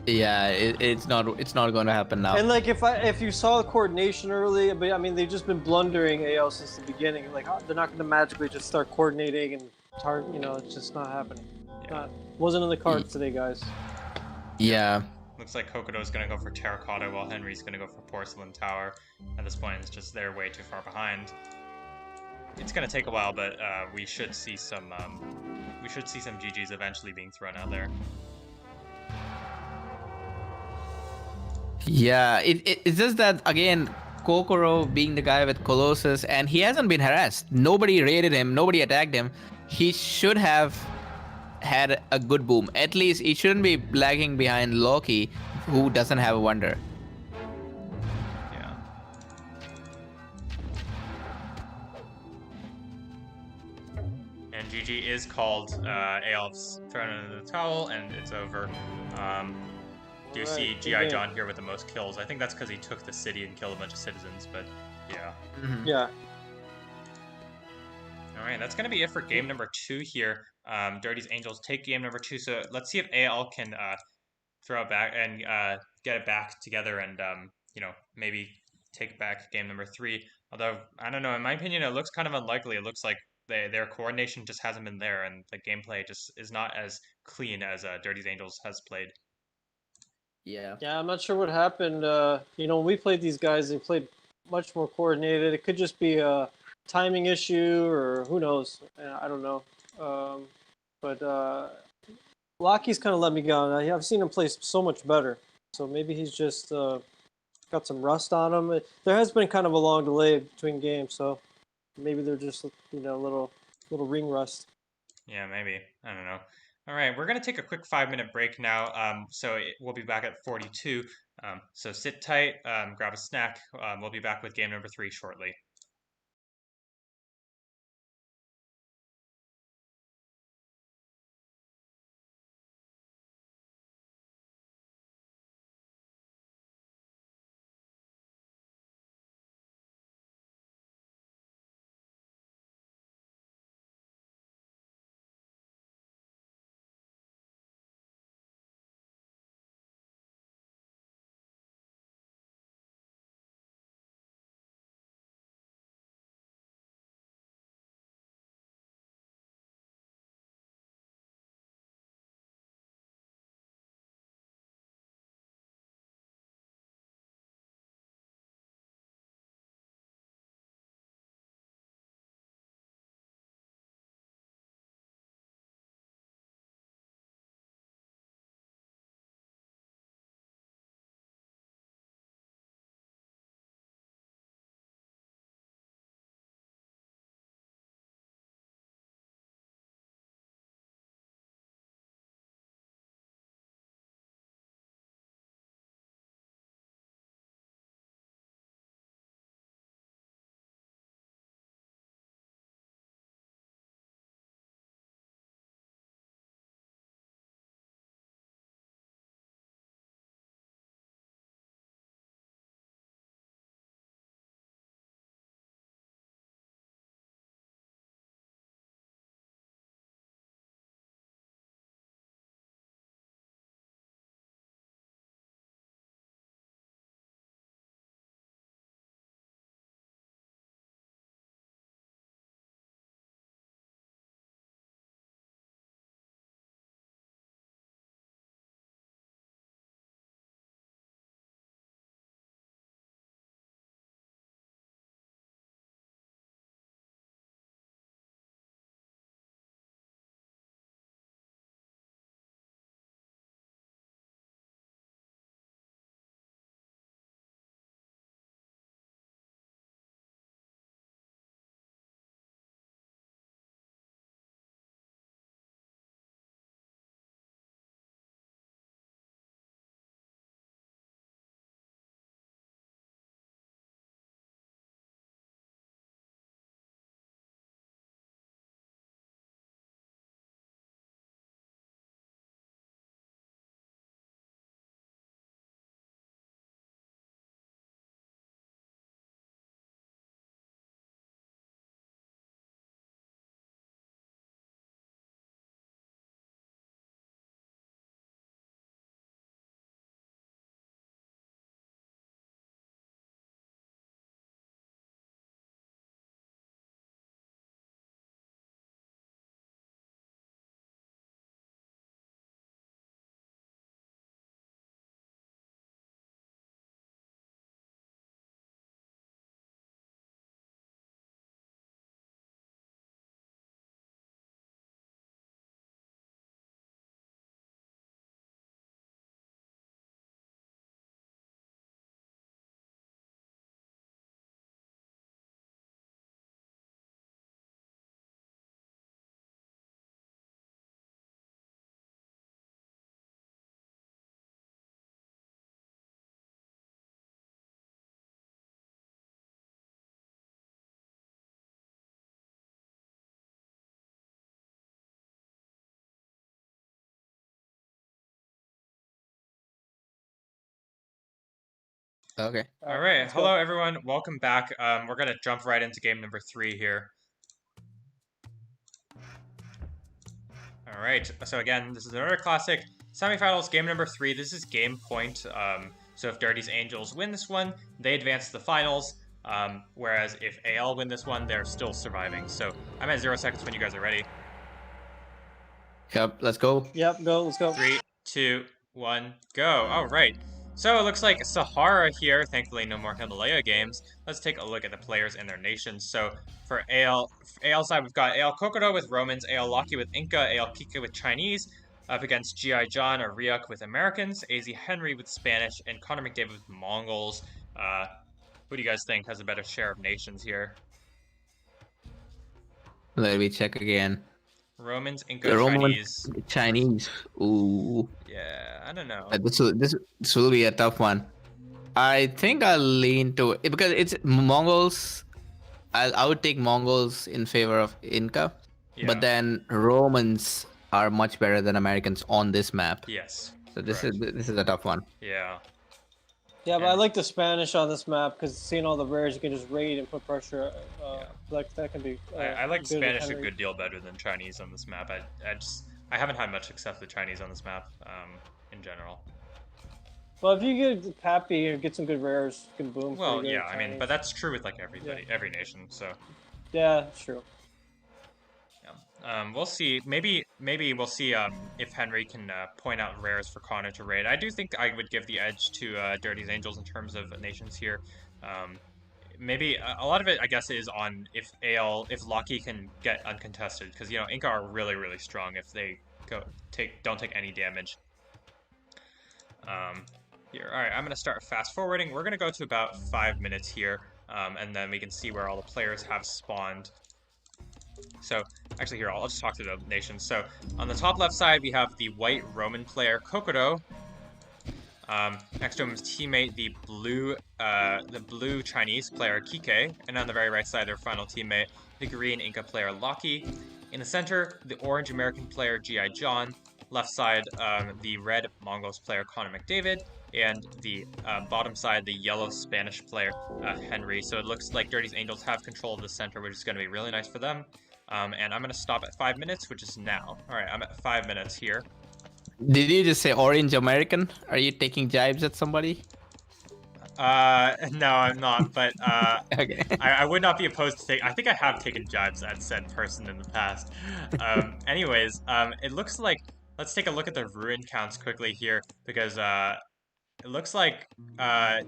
B: Yeah, it's not going to happen now.
C: And like, if you saw the coordination early, but I mean, they've just been blundering AL since the beginning. Like, they're not going to magically just start coordinating and it's just not happening.
A: Yeah.
C: Wasn't in the cards today, guys.
B: Yeah.
A: Looks like Kokodo's gonna go for terracotta while Henry's gonna go for porcelain tower. At this point, it's just they're way too far behind. It's gonna take a while, but we should see some GGs eventually being thrown out there.
B: Yeah, it's just that, again, Kokoro being the guy with Colossus, and he hasn't been harassed. Nobody raided him, nobody attacked him. He should have had a good boom. At least he shouldn't be lagging behind Loki, who doesn't have a wonder.
A: Yeah. And GG is called. AL's thrown into the towel, and it's over. Do you
C: All right,
A: see
C: good
A: GI
C: game.
A: John here with the most kills? I think that's because he took the city and killed a bunch of citizens. But yeah.
C: Yeah.
A: All right, that's gonna be it for game number 2 here. Dirty's Angels take game number 2. So let's see if AL can throw it back and get it back together, and maybe take back game number 3. Although I don't know, in my opinion, it looks kind of unlikely. It looks like their coordination just hasn't been there, and the gameplay just is not as clean as Dirty's Angels has played.
B: Yeah.
C: Yeah, I'm not sure what happened. When we played these guys, they played much more coordinated. It could just be a timing issue, or who knows? I don't know. But Lockie's kind of let me go. I've seen him play so much better. So maybe he's just got some rust on him. There has been kind of a long delay between games, so maybe they're just little ring rust.
A: Yeah, maybe. I don't know. All right, we're gonna take a quick 5-minute break now. We'll be back at 42. So sit tight, grab a snack. We'll be back with game number 3 shortly.
B: Okay.
A: All right,
C: let's
A: hello
C: go.
A: everyone. Welcome back. We're gonna jump right into game number 3 here. All right. So again, this is another classic semifinals game number 3. This is game point. So if Dirty's Angels win this one, they advance to the finals. Whereas if AL win this one, they're still surviving. So I'm at 0 seconds when you guys are ready.
B: Yep. Let's go.
C: Yep, go. Let's go.
A: 3, 2, 1, go. All right. So it looks like Sahara here. Thankfully, no more Himalaya games. Let's take a look at the players and their nations. So for AL side, we've got AL Kokodo with Romans, AL Laki with Inca, AL Kika with Chinese, up against GI John or Ryuk with Americans, AZ Henry with Spanish, and Connor McDavid with Mongols. Who do you guys think has a better share of nations here?
B: Let me check again.
A: Romans, Inca,
B: Roman
A: Chinese.
B: Chinese. Ooh.
A: Yeah, I don't know.
B: This will be a tough one. I think I'll lean to it because it's Mongols. I would take Mongols in favor of Inca,
A: Yeah.
B: but then Romans are much better than Americans on this map.
A: Yes.
B: So this
A: correct.
B: is a tough one.
A: Yeah.
C: Yeah, but I
A: And-
C: like the Spanish on this map because seeing all the rares, you can just raid and put pressure. Like that can be.
A: I like
C: good with
A: Spanish a
C: Henry.
A: good deal better than Chinese on this map. I haven't had much success with Chinese on this map, in general.
C: Well, if you get Pappy and get some good rares, you can boom.
A: Well,
C: pretty good
A: yeah, I mean,
C: Chinese.
A: but that's true with like everybody, every nation. So
C: Yeah, that's true.
A: we'll see. Maybe we'll see if Henry can point out rares for Connor to raid. I do think I would give the edge to Dirty's Angels in terms of nations here. Maybe a lot of it, I guess, is on if Locky can get uncontested, because Inca are really strong if they don't take any damage. Here, all right, I'm gonna start fast forwarding. We're gonna go to about 5 minutes here, and then we can see where all the players have spawned. So actually, here I'll just talk to the nations. So on the top left side, we have the white Roman player Kokodo. Next to him is teammate the blue Chinese player Kike, and on the very right side, their final teammate, the green Inca player Laki. In the center, the orange American player GI John. Left side, the red Mongols player Connor McDavid, and the bottom side, the yellow Spanish player Henry. So it looks like Dirty's Angels have control of the center, which is going to be really nice for them. And I'm going to stop at 5 minutes, which is now. All right, I'm at 5 minutes here.
B: Did you just say orange American? Are you taking jibes at somebody?
A: No, I'm not, but
B: Okay.
A: I would not be opposed to take. I think I have taken jibes at said person in the past. Anyways, it looks like let's take a look at the ruin counts quickly here because it looks like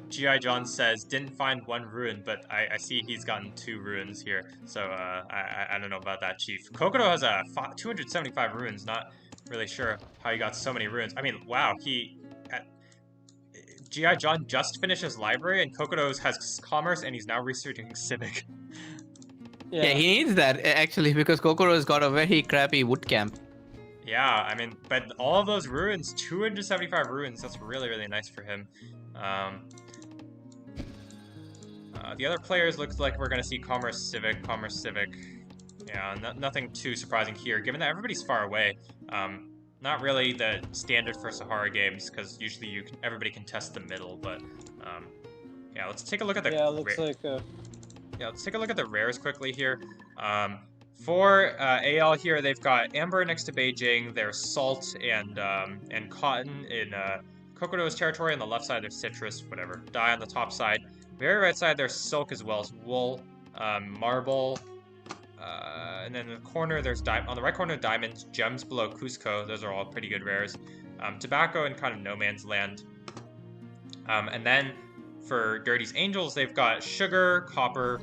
A: GI John says didn't find 1 ruin, but I see he's gotten 2 ruins here. So I don't know about that, Chief. Kokodo has 275 ruins. Not really sure how he got so many ruins. I mean, wow, GI John just finished his library, and Kokodo has commerce, and he's now researching civic.
B: Yeah, he needs that actually because Kokoro's got a very crappy wood camp.
A: Yeah, I mean, but all of those ruins, 275 ruins, that's really nice for him. The other players looks like we're going to see commerce, civic. Yeah, nothing too surprising here, given that everybody's far away. Not really the standard for Sahara games, because usually everybody can test the middle, but yeah, let's take a look at the...
C: Yeah, it looks like...
A: Yeah, let's take a look at the rares quickly here. For AL here, they've got Amber next to Beijing, there's Salt and Cotton in Kokodo's territory. On the left side, there's Citrus, whatever. Dye on the top side. Very right side, there's Silk as well as Wool, Marble, and then in the corner, there's on the right corner, Diamonds, Gems below Cusco. Those are all pretty good rares. Tobacco and kind of no man's land. And then for Dirty's Angels, they've got Sugar, Copper,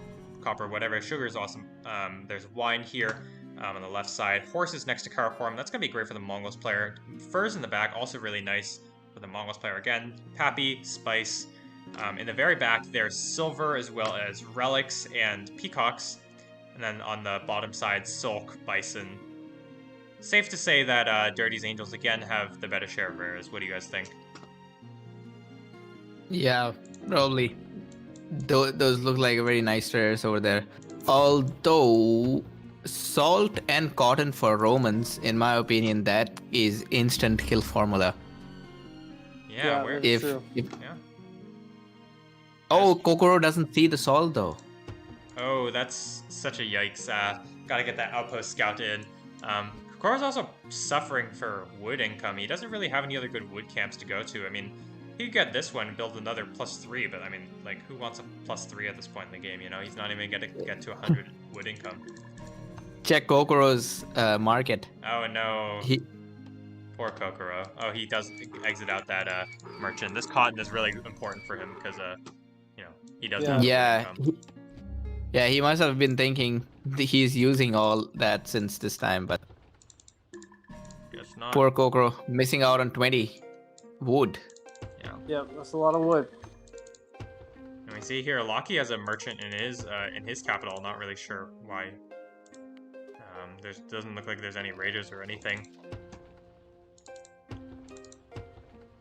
A: whatever. Sugar is awesome. There's Wine here on the left side. Horses next to Karakorum. That's going to be great for the Mongols player. Furs in the back, also really nice for the Mongols player again. Pappy, Spice. In the very back, there's Silver as well as Relics and Peacocks. And then on the bottom side, Sulk, Bison. Safe to say that Dirty's Angels, again, have the better share of rares. What do you guys think?
B: Yeah, probably. Those look like very nice rares over there. Although, Salt and Cotton for Romans, in my opinion, that is instant kill formula.
A: Yeah,
C: Yeah,
A: where...
C: It's
B: If
C: true.
A: Yeah.
B: Oh, Kokoro doesn't see the salt though.
A: Oh, that's such a yikes. Gotta get that outpost scout in. Kokoro's also suffering for wood income. He doesn't really have any other good wood camps to go to. I mean, he could get this one and build another +3, but I mean, like, who wants a +3 at this point in the game, you know? He's not even gonna get to 100 wood income.
B: Check Kokoro's market.
A: Oh no.
B: He
A: Poor Kokoro. Oh, he does exit out that merchant. This cotton is really important for him because, you know, he doesn't have
B: yeah,
A: wood income.
B: yeah, he must have been thinking he's using all that since this time, but
A: Guess not.
B: poor Kokoro missing out on 20 wood.
A: Yeah.
C: Yep, that's a lot of wood.
A: And we see here, Loki has a merchant in his capital. Not really sure why. There doesn't look like there's any raiders or anything.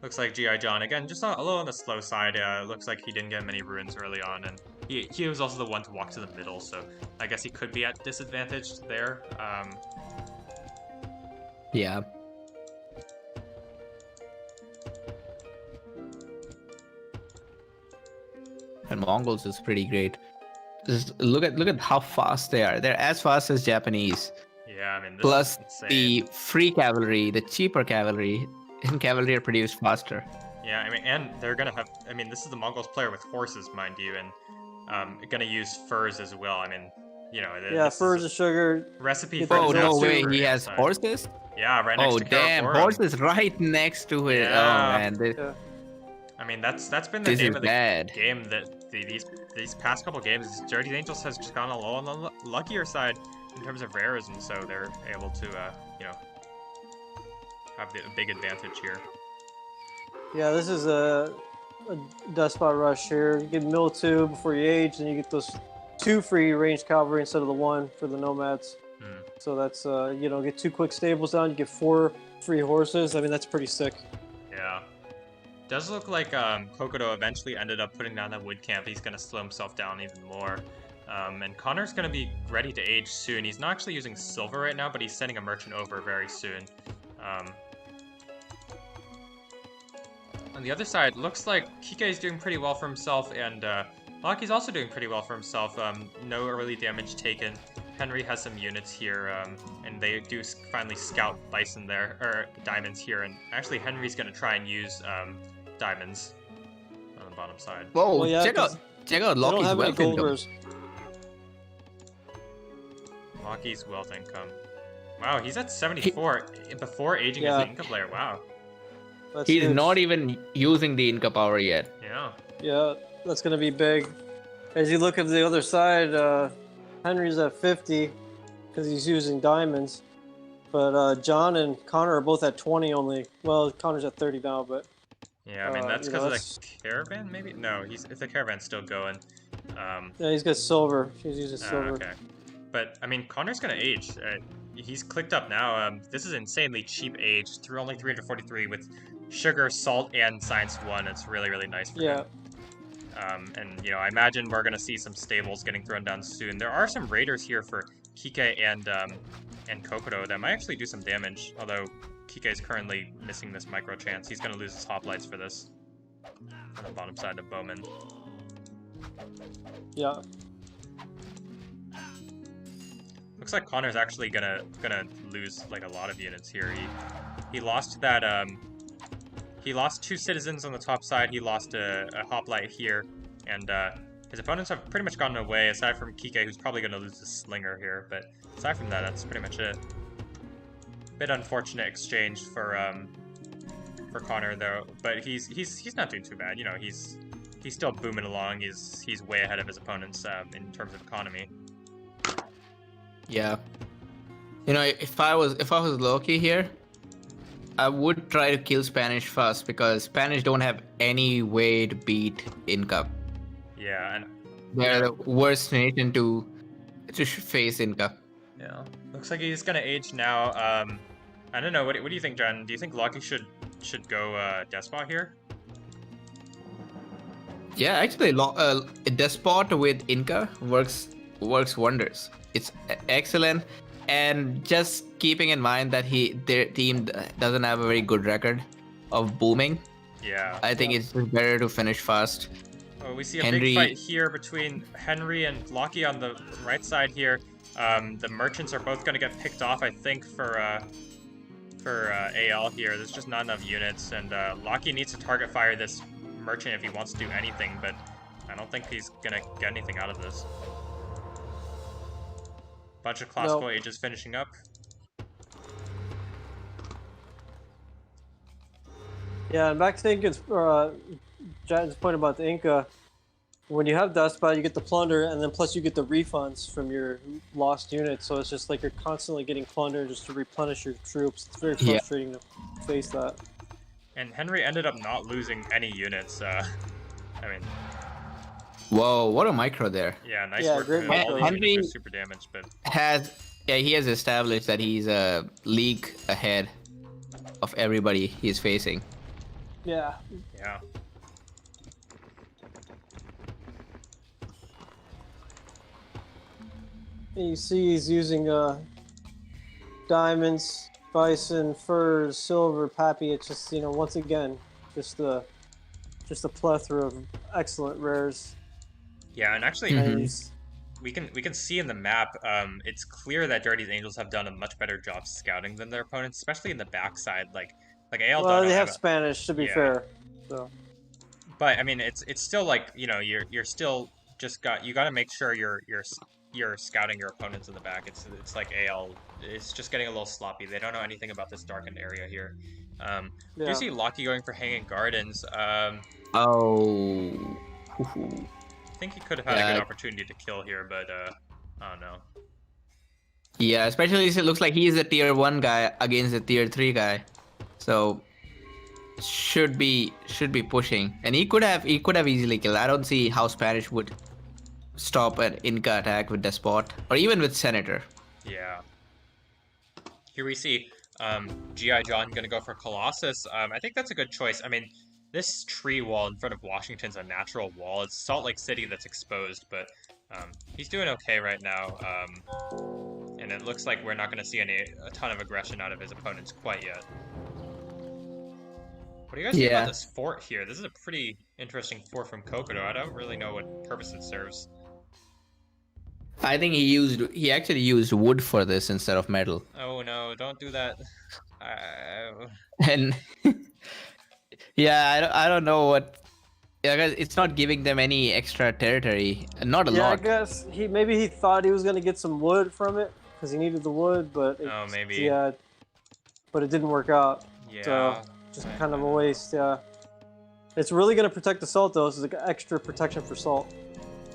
A: Looks like G.I. John, again, just a little on the slow side. Looks like he didn't get many ruins early on, and he was also the one to walk to the middle, so I guess he could be at disadvantage there.
B: Yeah. And Mongols is pretty great. Just look at how fast they are. They're as fast as Japanese.
A: Yeah, I mean, this
B: Plus
A: is insane.
B: the free cavalry, the cheaper cavalry, and cavalry are produced faster.
A: Yeah, I mean, and they're gonna have. I mean, this is the Mongols player with horses, mind you, and gonna use furs as well. I mean, you know,
C: Yeah,
A: this
C: furs
A: is
C: and sugar.
A: recipe
C: Oh,
A: for
B: Oh no
A: disaster
B: way,
A: for
B: he has
A: Amside.
B: horses?
A: Yeah, right next
B: Oh
A: to
B: damn,
A: Karakoram.
B: horses right next to it.
A: Yeah.
B: Oh man,
C: Yeah.
A: I mean, that's been the
B: this
A: name
B: is
A: of the
B: bad.
A: game that these past couple games. Dirty Angels has just gone a little on the luckier side in terms of rares, and so they're able to, you know, have a big advantage here.
C: Yeah, this is a despot rush here. You get mill 2 before you age, and you get those 2 free ranged cavalry instead of the 1 for the nomads.
A: Hmm.
C: So that's you know, get 2 quick stables down. You get 4 free horses. I mean, that's pretty sick.
A: Yeah. Does look like Kokodo eventually ended up putting down that wood camp. He's gonna slow himself down even more. And Connor's gonna be ready to age soon. He's not actually using silver right now, but he's sending a merchant over very soon. On the other side, looks like Kike is doing pretty well for himself, and Loki's also doing pretty well for himself. No early damage taken. Henry has some units here, and they do finally scout bison there, or diamonds here, and actually Henry's gonna try and use diamonds on the bottom side.
B: Whoa,
C: Well, yeah,
B: check out
C: They don't
B: Loki's
C: have any
B: wealth
C: gold
B: income.
C: rares.
A: Loki's wealth income. Wow, he's at 74 before aging as
C: Yeah.
A: an income player. Wow.
C: That's
B: He's
C: huge.
B: not even using the Inca power yet.
A: Yeah.
C: Yeah, that's gonna be big. As you look at the other side, Henry's at 50 because he's using diamonds, but John and Connor are both at 20 only. Well, Connor's at 30 now, but
A: Yeah, I mean, that's
C: you
A: because
C: know,
A: of
C: that's-
A: the caravan, maybe? No, if the caravan's still going.
C: yeah, he's got silver. He's using silver.
A: Okay. But, I mean, Connor's gonna age. He's clicked up now. This is insanely cheap age. Through only 343 with sugar, salt, and science 1. It's really, really nice for
C: Yeah.
A: him. And, you know, I imagine we're gonna see some stables getting thrown down soon. There are some raiders here for Kike and Kokodo that might actually do some damage, although Kike is currently missing this micro chance. He's gonna lose his hoplites for this. On the bottom side of Bowman.
C: Yeah.
A: Looks like Connor's actually gonna lose like a lot of units here. He lost that he lost 2 citizens on the top side. He lost a hoplite here, and his opponents have pretty much gotten away. Aside from Kike, who's probably gonna lose the slinger here, but aside from that, that's pretty much it. Bit unfortunate exchange for Connor though, but he's not doing too bad. You know, he's still booming along. He's way ahead of his opponents in terms of economy.
B: Yeah. You know, if I was Loki here, I would try to kill Spanish first because Spanish don't have any way to beat Inca.
A: Yeah, and
B: They're the worst nation to face Inca.
A: yeah, looks like he's gonna age now. I don't know. What do you think, Jen? Do you think Loki should go despot here?
B: Yeah, actually, a despot with Inca works wonders. It's excellent, and just keeping in mind that their team doesn't have a very good record of booming.
A: Yeah.
B: I think it's just better to finish fast.
A: Oh, we see a
B: Henry.
A: big fight here between Henry and Lockie on the right side here. The merchants are both going to get picked off, I think, for AL here. There's just not enough units, and Lockie needs to target fire this merchant if he wants to do anything, but I don't think he's going to get anything out of this. Bunch of classical ages finishing up.
C: Yeah, and back to Inca's, Jatin's point about the Inca. When you have Dustbat, you get the plunder, and then plus you get the refunds from your lost units. So it's just like you're constantly getting plunder just to replenish your troops. It's very frustrating to face that.
A: And Henry ended up not losing any units. I mean,
B: Whoa, what a micro there.
A: yeah, nice
C: Yeah,
A: work.
C: great
A: All these
B: Henry
A: units are super damaged, but
B: he has established that he's a league ahead of everybody he's facing.
C: Yeah.
A: yeah.
C: And you see he's using diamonds, bison, furs, silver, pappy. It's just, you know, once again, just a plethora of excellent rares.
A: Yeah, and actually, we can see in the map, it's clear that Dirty's Angels have done a much better job scouting than their opponents, especially in the backside. Like AL.
C: Well, they have Spanish, to be fair. So.
A: But I mean, it's still like, you know, you're still just you got to make sure you're scouting your opponents in the back. It's like AL. It's just getting a little sloppy. They don't know anything about this darkened area here. Do you see Lockie going for Hanging Gardens?
B: Oh.
A: I think he could have had a good opportunity to kill here, but I don't know.
B: Yeah, especially since it looks like he's a tier 1 guy against a tier 3 guy. So should be pushing. And he could have easily killed. I don't see how Spanish would stop an Inca attack with Despot or even with Senator.
A: Yeah. Here we see G.I. John gonna go for Colossus. I think that's a good choice. I mean, this tree wall in front of Washington's a natural wall. It's Salt Lake City that's exposed, but he's doing okay right now. And it looks like we're not going to see a ton of aggression out of his opponents quite yet. What do you guys think about this fort here? This is a pretty interesting fort from Kokodo. I don't really know what purpose it serves.
B: I think he actually used wood for this instead of metal.
A: Oh no, don't do that.
B: And yeah, I don't know what. Yeah, it's not giving them any extra territory. Not a lot.
C: Yeah, I guess maybe he thought he was gonna get some wood from it because he needed the wood, but
A: maybe.
C: Yeah, but it didn't work out.
A: Yeah.
C: So just kind of a waste. Yeah. It's really gonna protect the salt though. This is like extra protection for salt.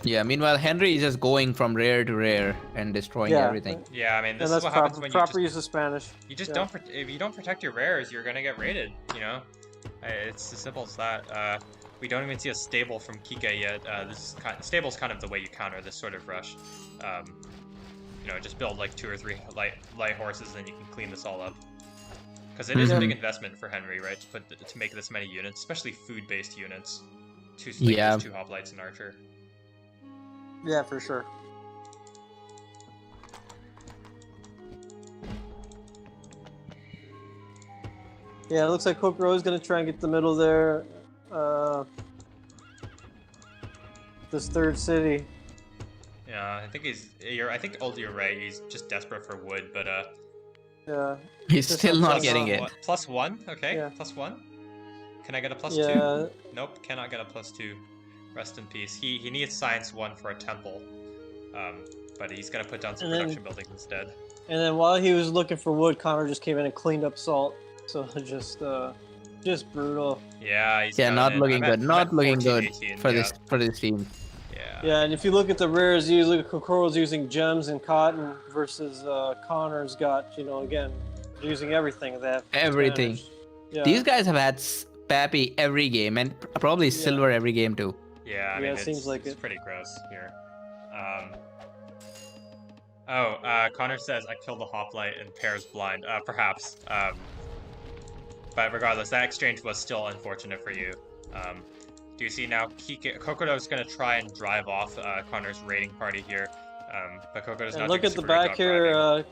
B: Yeah. Meanwhile, Henry is just going from rare to rare and destroying everything.
A: Yeah, I mean, this is what happens when
C: proper use of Spanish.
A: You just don't. If you don't protect your rares, you're gonna get raided. You know, it's as simple as that. We don't even see a stable from Kike yet. Stable's kind of the way you counter this sort of rush. You know, just build like 2 or 3 light horses, and you can clean this all up. Because it is a big investment for Henry, right? To make this many units, especially food-based units. 2 slingers, 2 hoplites, and archer.
C: Yeah, for sure. Yeah, it looks like Kokoro is gonna try and get the middle there. This third city.
A: Yeah, I think I think you're right. He's just desperate for wood, but
C: yeah.
B: He's still not getting it.
A: +1, okay.
C: Yeah.
A: +1. Can I get a +2? Nope, cannot get a +2. Rest in peace. He needs science 1 for a temple, but he's gonna put down some production buildings instead.
C: And then while he was looking for wood, Connor just came in and cleaned up salt. So just brutal.
A: Yeah, he's
B: not looking good. Not looking good for this team.
A: Yeah.
C: Yeah, and if you look at the rares, usually Kokoro's using gems and cotton versus Connor's got, you know, again, using everything. They have
B: everything.
C: Yeah.
B: These guys have had Pappy every game and probably silver every game too.
A: Yeah, I mean,
C: it seems like
A: it's pretty gross here. Connor says I killed the hoplite and Pear's blind. Perhaps. But regardless, that exchange was still unfortunate for you. Do you see now Kokodo's going to try and drive off Connor's raiding party here, but Kokodo's not
C: look
A: doing
C: at the
A: super great
C: back
A: job driving.
C: here.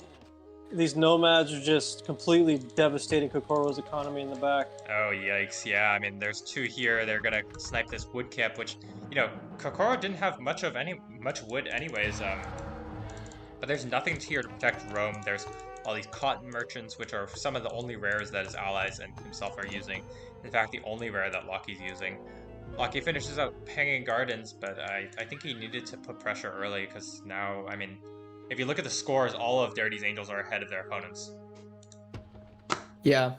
C: these nomads are just completely devastating Kokoro's economy in the back.
A: Oh, yikes. Yeah, I mean, there's 2 here. They're gonna snipe this wood camp, which, you know, Kokoro didn't have much wood anyways. But there's nothing here to protect Rome. There's all these cotton merchants, which are some of the only rares that his allies and himself are using. In fact, the only rare that Loki's using. Loki finishes out Hanging Gardens, but I think he needed to put pressure early, because now, I mean, if you look at the scores, all of Dirty's Angels are ahead of their opponents.
B: Yeah.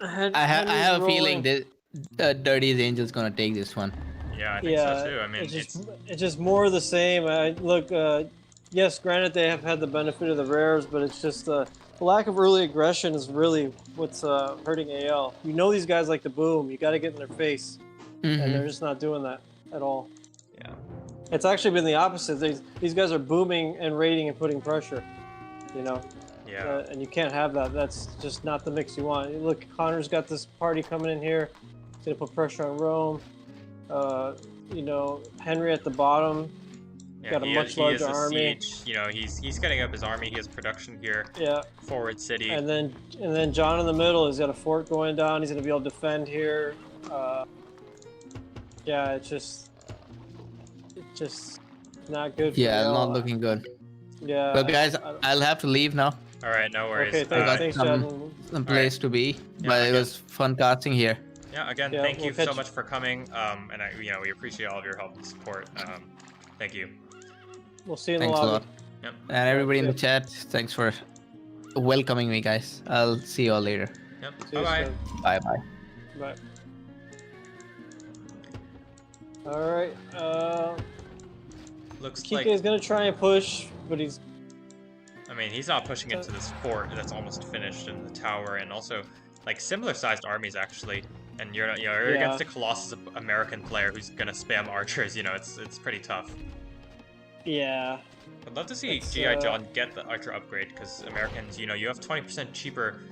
B: I have a feeling that Dirty's Angel's gonna take this one.
A: Yeah, I think so too. I mean,
C: it's just more of the same. Look, yes, granted they have had the benefit of the rares, but it's just the lack of early aggression is really what's hurting AL. You know these guys like to boom. You got to get in their face, and they're just not doing that at all.
A: Yeah.
C: It's actually been the opposite. These guys are booming and raiding and putting pressure. You know.
A: Yeah.
C: And you can't have that. That's just not the mix you want. Look, Connor's got this party coming in here. He's gonna put pressure on Rome. You know, Henry at the bottom.
A: Yeah,
C: got a much larger army.
A: Siege. You know, he's getting up his army. He has production here.
C: Yeah.
A: Forward city.
C: And then John in the middle. He's got a fort going down. He's gonna be able to defend here. Yeah, it's just not good.
B: Yeah,
C: for
B: not looking good.
C: Yeah.
B: But guys, I'll have to leave now.
A: All right, no worries.
C: Okay, thanks, Jatin.
B: Some place to be, but it was fun casting here.
A: Yeah, again, thank you so much for coming. And we appreciate all of your help and support. Thank you.
C: We'll see you in the
B: Thanks
C: lobby.
B: a lot.
A: Yep.
B: And everybody in the chat, thanks for welcoming me, guys. I'll see you all later.
A: Yep.
C: See you
A: Bye-bye.
C: soon.
B: Bye-bye.
C: Bye. All right.
A: Looks
C: Kike
A: like
C: is gonna try and push, but he's.
A: I mean, he's not pushing into this fort that's almost finished in the tower, and also like similar-sized armies actually. And you're against a Colossus American player who's gonna spam archers. You know, it's pretty tough.
C: Yeah.
A: I'd love to see GI John get the archer upgrade, because Americans, you have 20% cheaper,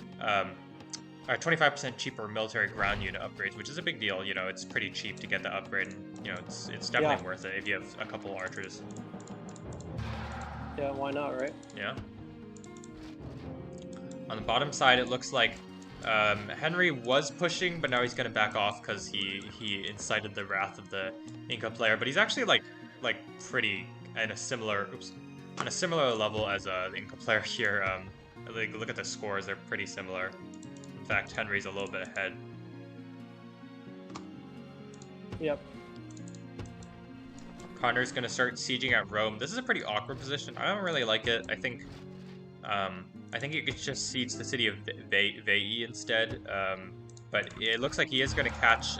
A: or 25% cheaper military ground unit upgrades, which is a big deal. You know, it's pretty cheap to get the upgrade, and it's definitely worth it if you have a couple archers.
C: Yeah, why not, right?
A: Yeah. On the bottom side, it looks like Henry was pushing, but now he's gonna back off because he incited the wrath of the Inca player. But he's actually like pretty on a similar level as the Inca player here. Look at the scores; they're pretty similar. In fact, Henry's a little bit ahead.
C: Yep.
A: Connor's gonna start sieging at Rome. This is a pretty awkward position. I don't really like it. I think you could just siege the city of Veii instead. But it looks like he is gonna catch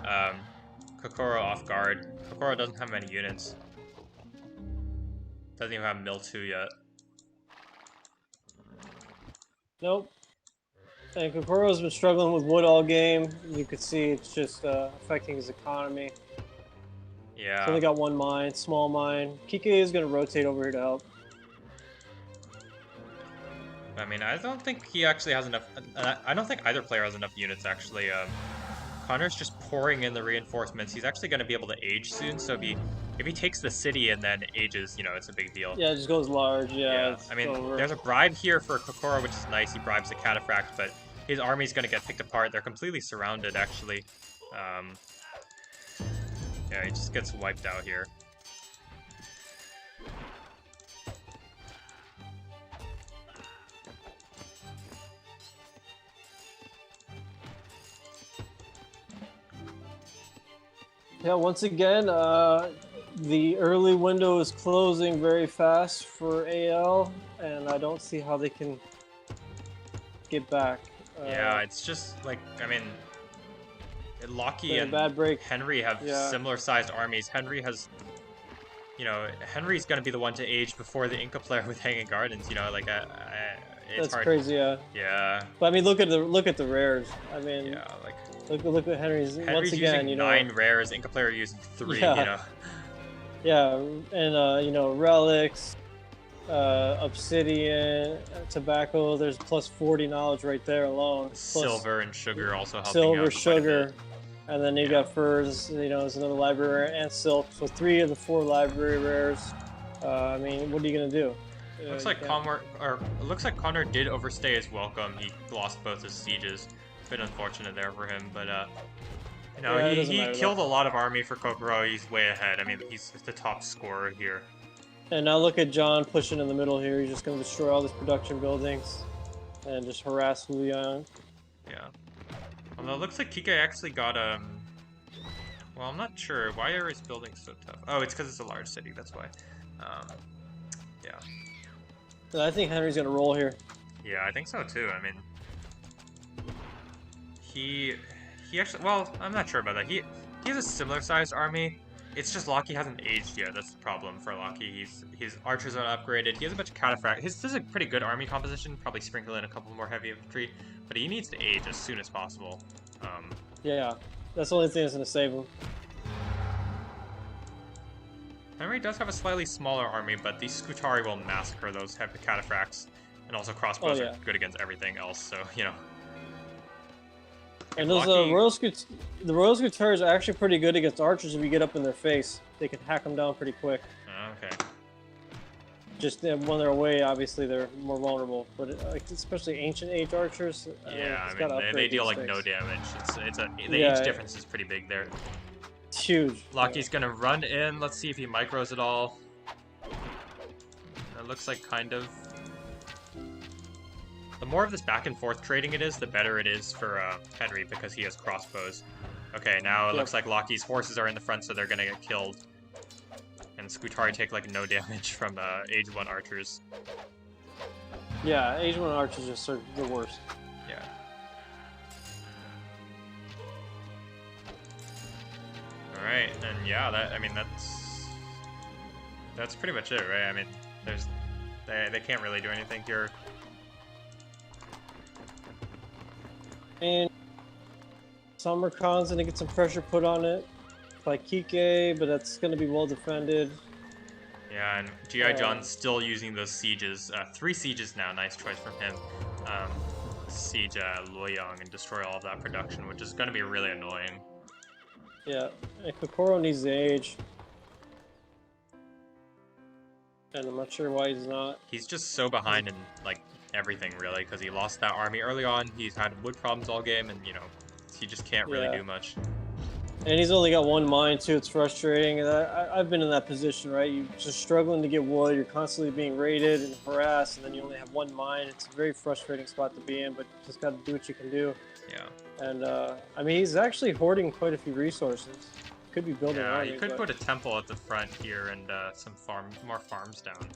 A: Kokoro off guard. Kokoro doesn't have many units. Doesn't even have Mill 2 yet.
C: Nope. And Kokoro's been struggling with wood all game. You could see it's just affecting his economy.
A: Yeah.
C: He's only got one mine, small mine. Kike is going to rotate over here to help.
A: I mean, I don't think he actually has enough. I don't think either player has enough units, actually. Connor's just pouring in the reinforcements. He's actually going to be able to age soon, so if he takes the city and then ages, it's a big deal.
C: Yeah, it just goes large, yeah.
A: I mean, there's a bribe here for Kokoro, which is nice. He bribes the Cataphract, but his army's going to get picked apart. They're completely surrounded, actually. Yeah, he just gets wiped out here.
C: Yeah, once again, the early window is closing very fast for AL, and I don't see how they can get back.
A: Yeah, it's just like, I mean, Loki and
C: bad break.
A: Henry have similar-sized armies. Henry has, Henry's going to be the one to age before the Inca player with Hanging Gardens. It's
C: That's
A: hard.
C: crazy, yeah.
A: Yeah.
C: But I mean, look at the rares. I mean,
A: Yeah, like
C: look at Henry's. Once again,
A: using 9 rares. Inca player using 3.
C: Yeah. Yeah, and relics, obsidian, tobacco. There's plus 40 knowledge right there alone. Plus
A: Silver and sugar also helping
C: silver,
A: out
C: sugar, and then you got furs. There's another library rare, and silk. So 3 of the 4 library rares. I mean, what are you gonna do?
A: Looks
C: You
A: like
C: can't-
A: it looks like Connor did overstay his welcome. He lost both his sieges. Bit unfortunate there for him, but you know,
C: Yeah, it doesn't
A: he
C: matter though.
A: killed a lot of army for Kokoro. He's way ahead. I mean, he's the top scorer here.
C: And now look at John pushing in the middle here. He's just going to destroy all these production buildings and just harass Liang.
A: Yeah. Although it looks like Kike actually got well, I'm not sure. Why are his buildings so tough? Oh, it's because it's a large city. That's why. Um, yeah.
C: And I think Henry's going to roll here.
A: Yeah, I think so too. I mean, he actually. Well, I'm not sure about that. He has a similar sized army. It's just Loki hasn't aged yet. That's the problem for Loki. His archers are upgraded. He has a bunch of cataphract. His this is a pretty good army composition. Probably sprinkle in a couple more heavy infantry, but he needs to age as soon as possible.
C: Yeah, that's the only thing that's going to save him.
A: Henry does have a slightly smaller army, but these Scutari will massacre those heavy cataphracts, and also crossbows
C: Oh, yeah.
A: are good against everything else. So you know.
C: And
A: If
C: those
A: Loki-
C: the Royal Scouters are actually pretty good against archers if you get up in their face. They can hack them down pretty quick.
A: Okay.
C: Just when they're away, obviously they're more vulnerable. But like, especially ancient age archers.
A: Yeah,
C: it's
A: I
C: gotta
A: mean they
C: upgrade
A: deal
C: these
A: like no
C: things.
A: damage. The
C: Yeah.
A: age difference is pretty big there.
C: It's huge.
A: Loki's gonna run in. Let's see if he micros at all. It looks like kind of. The more of this back and forth trading it is, the better it is for Henry because he has crossbows. Okay, now it looks like Loki's horses are in the front, so they're gonna get killed. And Scutari take like no damage from Age 1 archers.
C: Yeah, age 1 archers just are the worst.
A: Yeah. Alright, and yeah, that's pretty much it, right? I mean, they can't really do anything here.
C: And Samarkand's gonna get some pressure put on it by Kike, but that's gonna be well defended.
A: Yeah, and G.I. John's still using those sieges. 3 sieges now, nice choice from him. Siege Luoyang and destroy all of that production, which is going to be really annoying.
C: Yeah, and Kokoro needs the age. And I'm not sure why he's not.
A: He's just so behind in, like, everything, really, because he lost that army early on. He's had wood problems all game, and, you know, he just can't really do much.
C: And he's only got 1 mine, too. It's frustrating. And I've been in that position, right? You're just struggling to get wood. You're constantly being raided and harassed, and then you only have 1 mine. It's a very frustrating spot to be in, but you just got to do what you can do.
A: Yeah.
C: And, I mean, he's actually hoarding quite a few resources. Could be building
A: Yeah,
C: armies,
A: you could
C: but...
A: put a temple at the front here and some more farms down.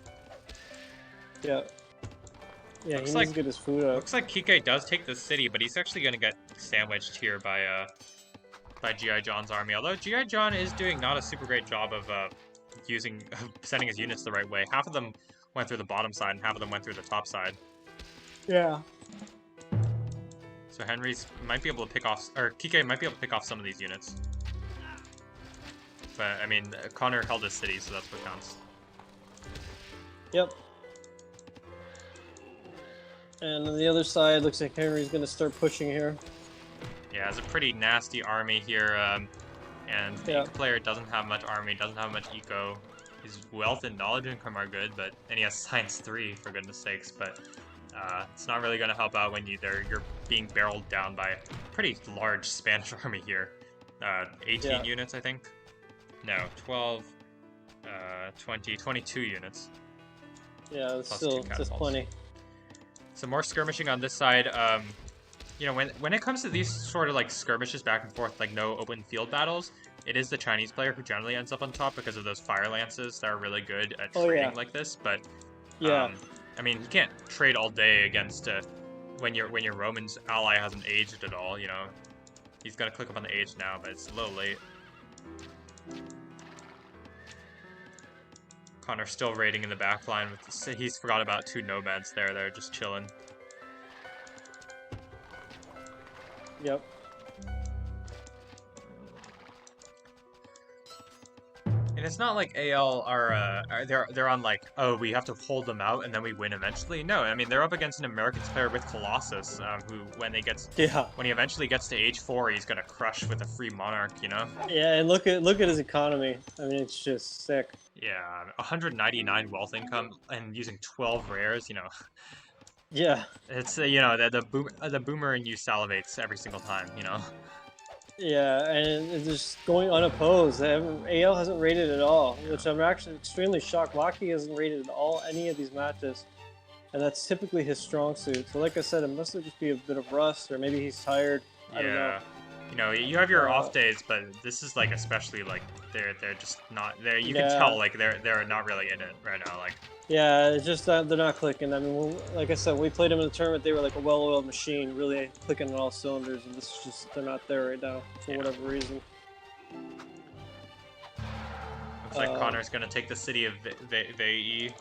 C: Yeah. Yeah,
A: Looks
C: he
A: like-
C: needs to get his food up.
A: Looks like Kike does take the city, but he's actually going to get sandwiched here by G.I. John's army. Although G.I. John is doing not a super great job of sending his units the right way. Half of them went through the bottom side, and half of them went through the top side.
C: Yeah.
A: So Henry's might be able to pick off, or Kike might be able to pick off some of these units. But I mean, Connor held his city, so that's what counts.
C: Yep. And on the other side, looks like Henry's going to start pushing here.
A: Yeah, it's a pretty nasty army here, and the player doesn't have much army, doesn't have much eco. His wealth and knowledge income are good, and he has science 3 for goodness sakes. But it's not really going to help out when you're being barreled down by a pretty large Spanish army here. 18 units, I think. No, 12, 20, 22 units.
C: Yeah, it's
A: Plus
C: still
A: 2
C: just
A: catapults.
C: plenty.
A: Some more skirmishing on this side. You know, when it comes to these sort of like skirmishes back and forth, like no open field battles, it is the Chinese player who generally ends up on top because of those fire lances that are really good at trading like this. But I mean, you can't trade all day against when your Roman's ally hasn't aged at all. You know, he's got to click up on the age now, but it's a little late. Connor still raiding in the back line with he's forgot about 2 nomads there. They're just chilling.
C: Yep.
A: And it's not like AL they're on like, oh, we have to hold them out and then we win eventually. No, I mean they're up against an Americans player with Colossus, who
C: Yeah.
A: when he eventually gets to age 4, he's gonna crush with a free Monarch, you know?
C: Yeah, and look at his economy. I mean, it's just sick.
A: Yeah, 199 wealth income and using 12 rares, you know.
C: Yeah.
A: It's the boomer in you salivates every single time, you know.
C: Yeah, and it's just going unopposed. AL hasn't rated at all, which I'm actually extremely shocked. Locky hasn't rated at all any of these matches, and that's typically his strong suit. So, like I said, it must just be a bit of rust, or maybe he's tired. I don't know.
A: Yeah. You know, you have your off days, but this is like especially like they're just not there. You can tell like they're not really in it right now. Like
C: yeah, it's just that they're not clicking. I mean, like I said, when we played them in the tournament, they were like a well-oiled machine, really clicking on all cylinders, and this is just they're not there right now for whatever reason.
A: Looks like Connor's gonna take the city of VE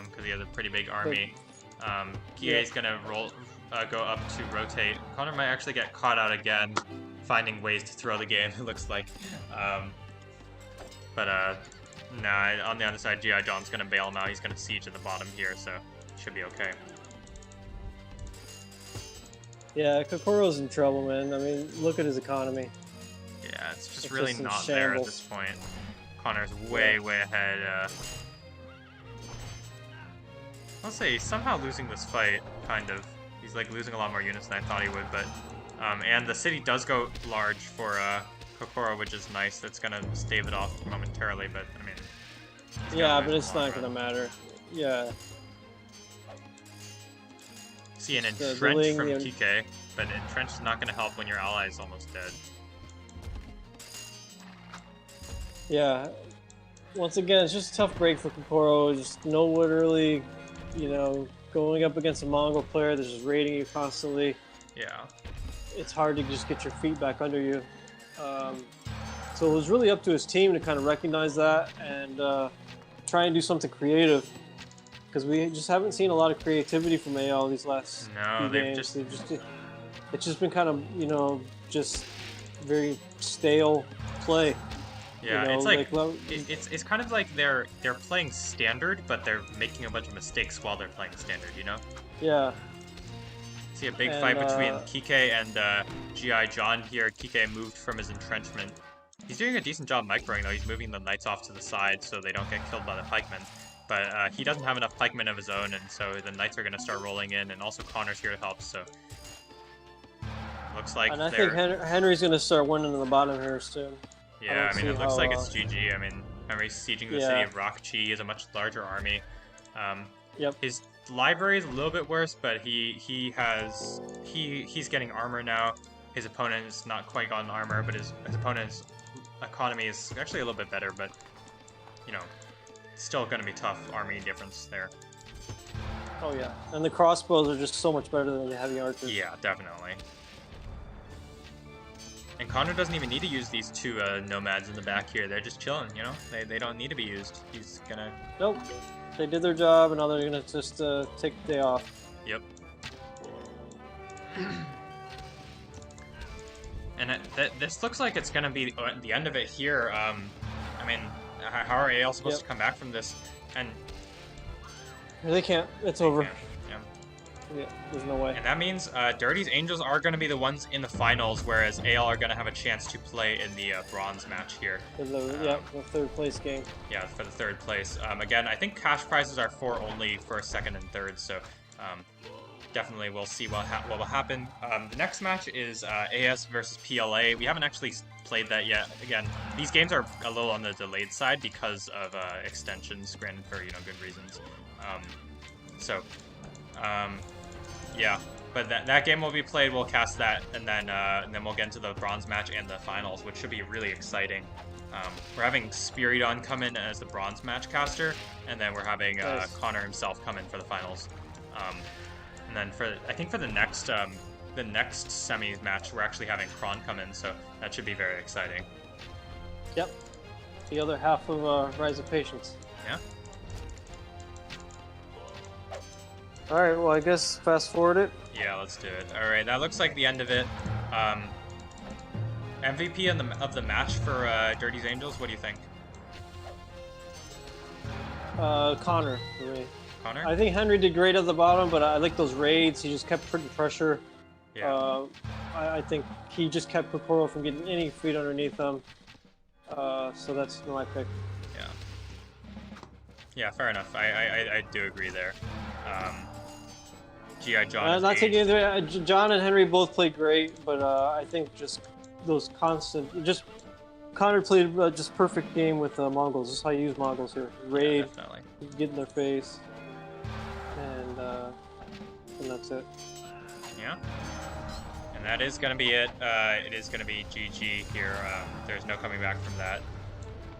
A: because he has a pretty big army. Kie's gonna go up to rotate. Connor might actually get caught out again, finding ways to throw the game. It looks like, nah. On the other side, GI John's gonna bail him out. He's gonna siege at the bottom here, so should be okay.
C: Yeah, Kokoro's in trouble, man. I mean, look at his economy.
A: Yeah, it's just really not there at this point. Connor's way ahead. I'll say he's somehow losing this fight, kind of. He's like losing a lot more units than I thought he would, but and the city does go large for Kokoro, which is nice. That's gonna stave it off momentarily, but I mean.
C: Yeah, but it's not gonna matter. Yeah.
A: See an entrench from Kike, but entrench is not gonna help when your ally is almost dead.
C: Yeah. Once again, it's just a tough break for Kokoro. Just literally, you know, going up against a Mongol player that's just raiding you constantly.
A: Yeah.
C: It's hard to just get your feet back under you. So it was really up to his team to kind of recognize that and try and do something creative. Because we just haven't seen a lot of creativity from AL these last few games. It's just been kind of, you know, just very stale play.
A: Yeah,
C: you know,
A: it's like it's kind of like they're playing standard, but they're making a bunch of mistakes while they're playing standard. You know?
C: Yeah.
A: See a big fight between Kike and GI John here. Kike moved from his entrenchment. He's doing a decent job microing though. He's moving the knights off to the side so they don't get killed by the pikemen. But he doesn't have enough pikemen of his own, and so the knights are going to start rolling in, and also Connor's here to help. So looks like.
C: And I think Henry's going to start winning in the bottom here soon.
A: Yeah, I mean, it looks like it's GG. I mean, Henry's sieging the city of Rockchi. He has a much larger army. His library is a little bit worse, but he's getting armor now. His opponent is not quite gotten armor, but his opponent's economy is actually a little bit better. But you know, still going to be tough army difference there.
C: Oh yeah, and the crossbows are just so much better than the heavy archers.
A: Yeah, definitely. And Connor doesn't even need to use these two nomads in the back here. They're just chilling, you know? They don't need to be used. He's gonna...
C: Nope. They did their job, and now they're gonna just take the day off.
A: Yep. And this looks like it's gonna be the end of it here. I mean, how are AL supposed to come back from this? And...
C: They can't. It's over.
A: Can't.
C: Yeah, there's no way.
A: And that means Dirty's Angels are going to be the ones in the finals, whereas AL are going to have a chance to play in the bronze match here.
C: For the third place game.
A: Yeah, for the third place. Again, I think cash prizes are only for second and third, so definitely we'll see what will happen. The next match is AS versus PLA. We haven't actually played that yet. Again, these games are a little on the delayed side because of extensions, granted for good reasons. Yeah, but that game will be played. We'll cast that, and then we'll get into the bronze match and the finals, which should be really exciting. We're having Spiridon come in as the bronze match caster, and then we're having Connor himself come in for the finals. And then I think for the next semis match, we're actually having Kron come in, so that should be very exciting.
C: Yep, the other half of Rise of Patience.
A: Yeah.
C: Alright, well I guess fast forward it.
A: Yeah, let's do it. Alright, that looks like the end of it. MVP of the match for Dirty's Angels, what do you think?
C: Connor for me.
A: Connor?
C: I think Henry did great at the bottom, but I like those raids. He just kept putting pressure.
A: Yeah.
C: I think he just kept Kokoro from getting any feet underneath him. So that's my pick.
A: Yeah. Yeah, fair enough. I do agree there. G.I. John is
C: Not taking
A: aged.
C: into John and Henry both played great, but I think just those constant, just Connor played just perfect game with Mongols. This is how you use Mongols here. Raid,
A: Yeah, definitely.
C: get in their face, and that's it.
A: Yeah. And that is going to be it. It is going to be GG here. There's no coming back from that.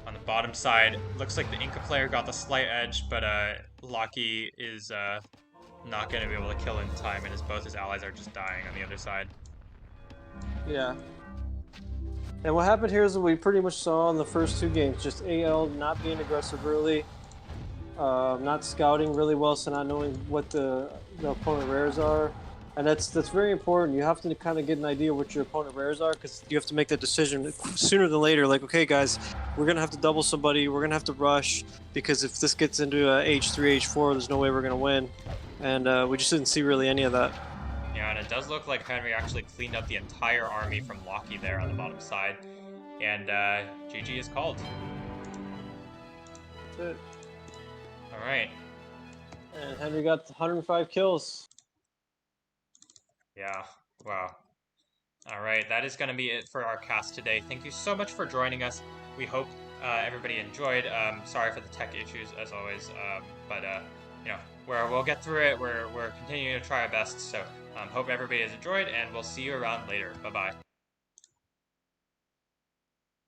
A: On the bottom side, looks like the Inca player got the slight edge, but Locky is not going to be able to kill in time, and both his allies are just dying on the other side.
C: Yeah. And what happened here is what we pretty much saw in the first two games. Just AL not being aggressive early, not scouting really well, so not knowing what the opponent rares are. And that's very important. You have to kind of get an idea what your opponent rares are, because you have to make that decision sooner than later. Like, okay, guys, we're going to have to double somebody. We're going to have to rush, because if this gets into H3, H4, there's no way we're going to win. And we just didn't see really any of that.
A: Yeah, and it does look like Henry actually cleaned up the entire army from Locky there on the bottom side. And GG is called.
C: That's it.
A: All right.
C: And Henry got 105 kills.
A: Yeah, wow. All right, that is going to be it for our cast today. Thank you so much for joining us. We hope everybody enjoyed. Sorry for the tech issues, as always, but you know, we'll get through it. We're continuing to try our best, so hope everybody has enjoyed, and we'll see you around later. Bye-bye.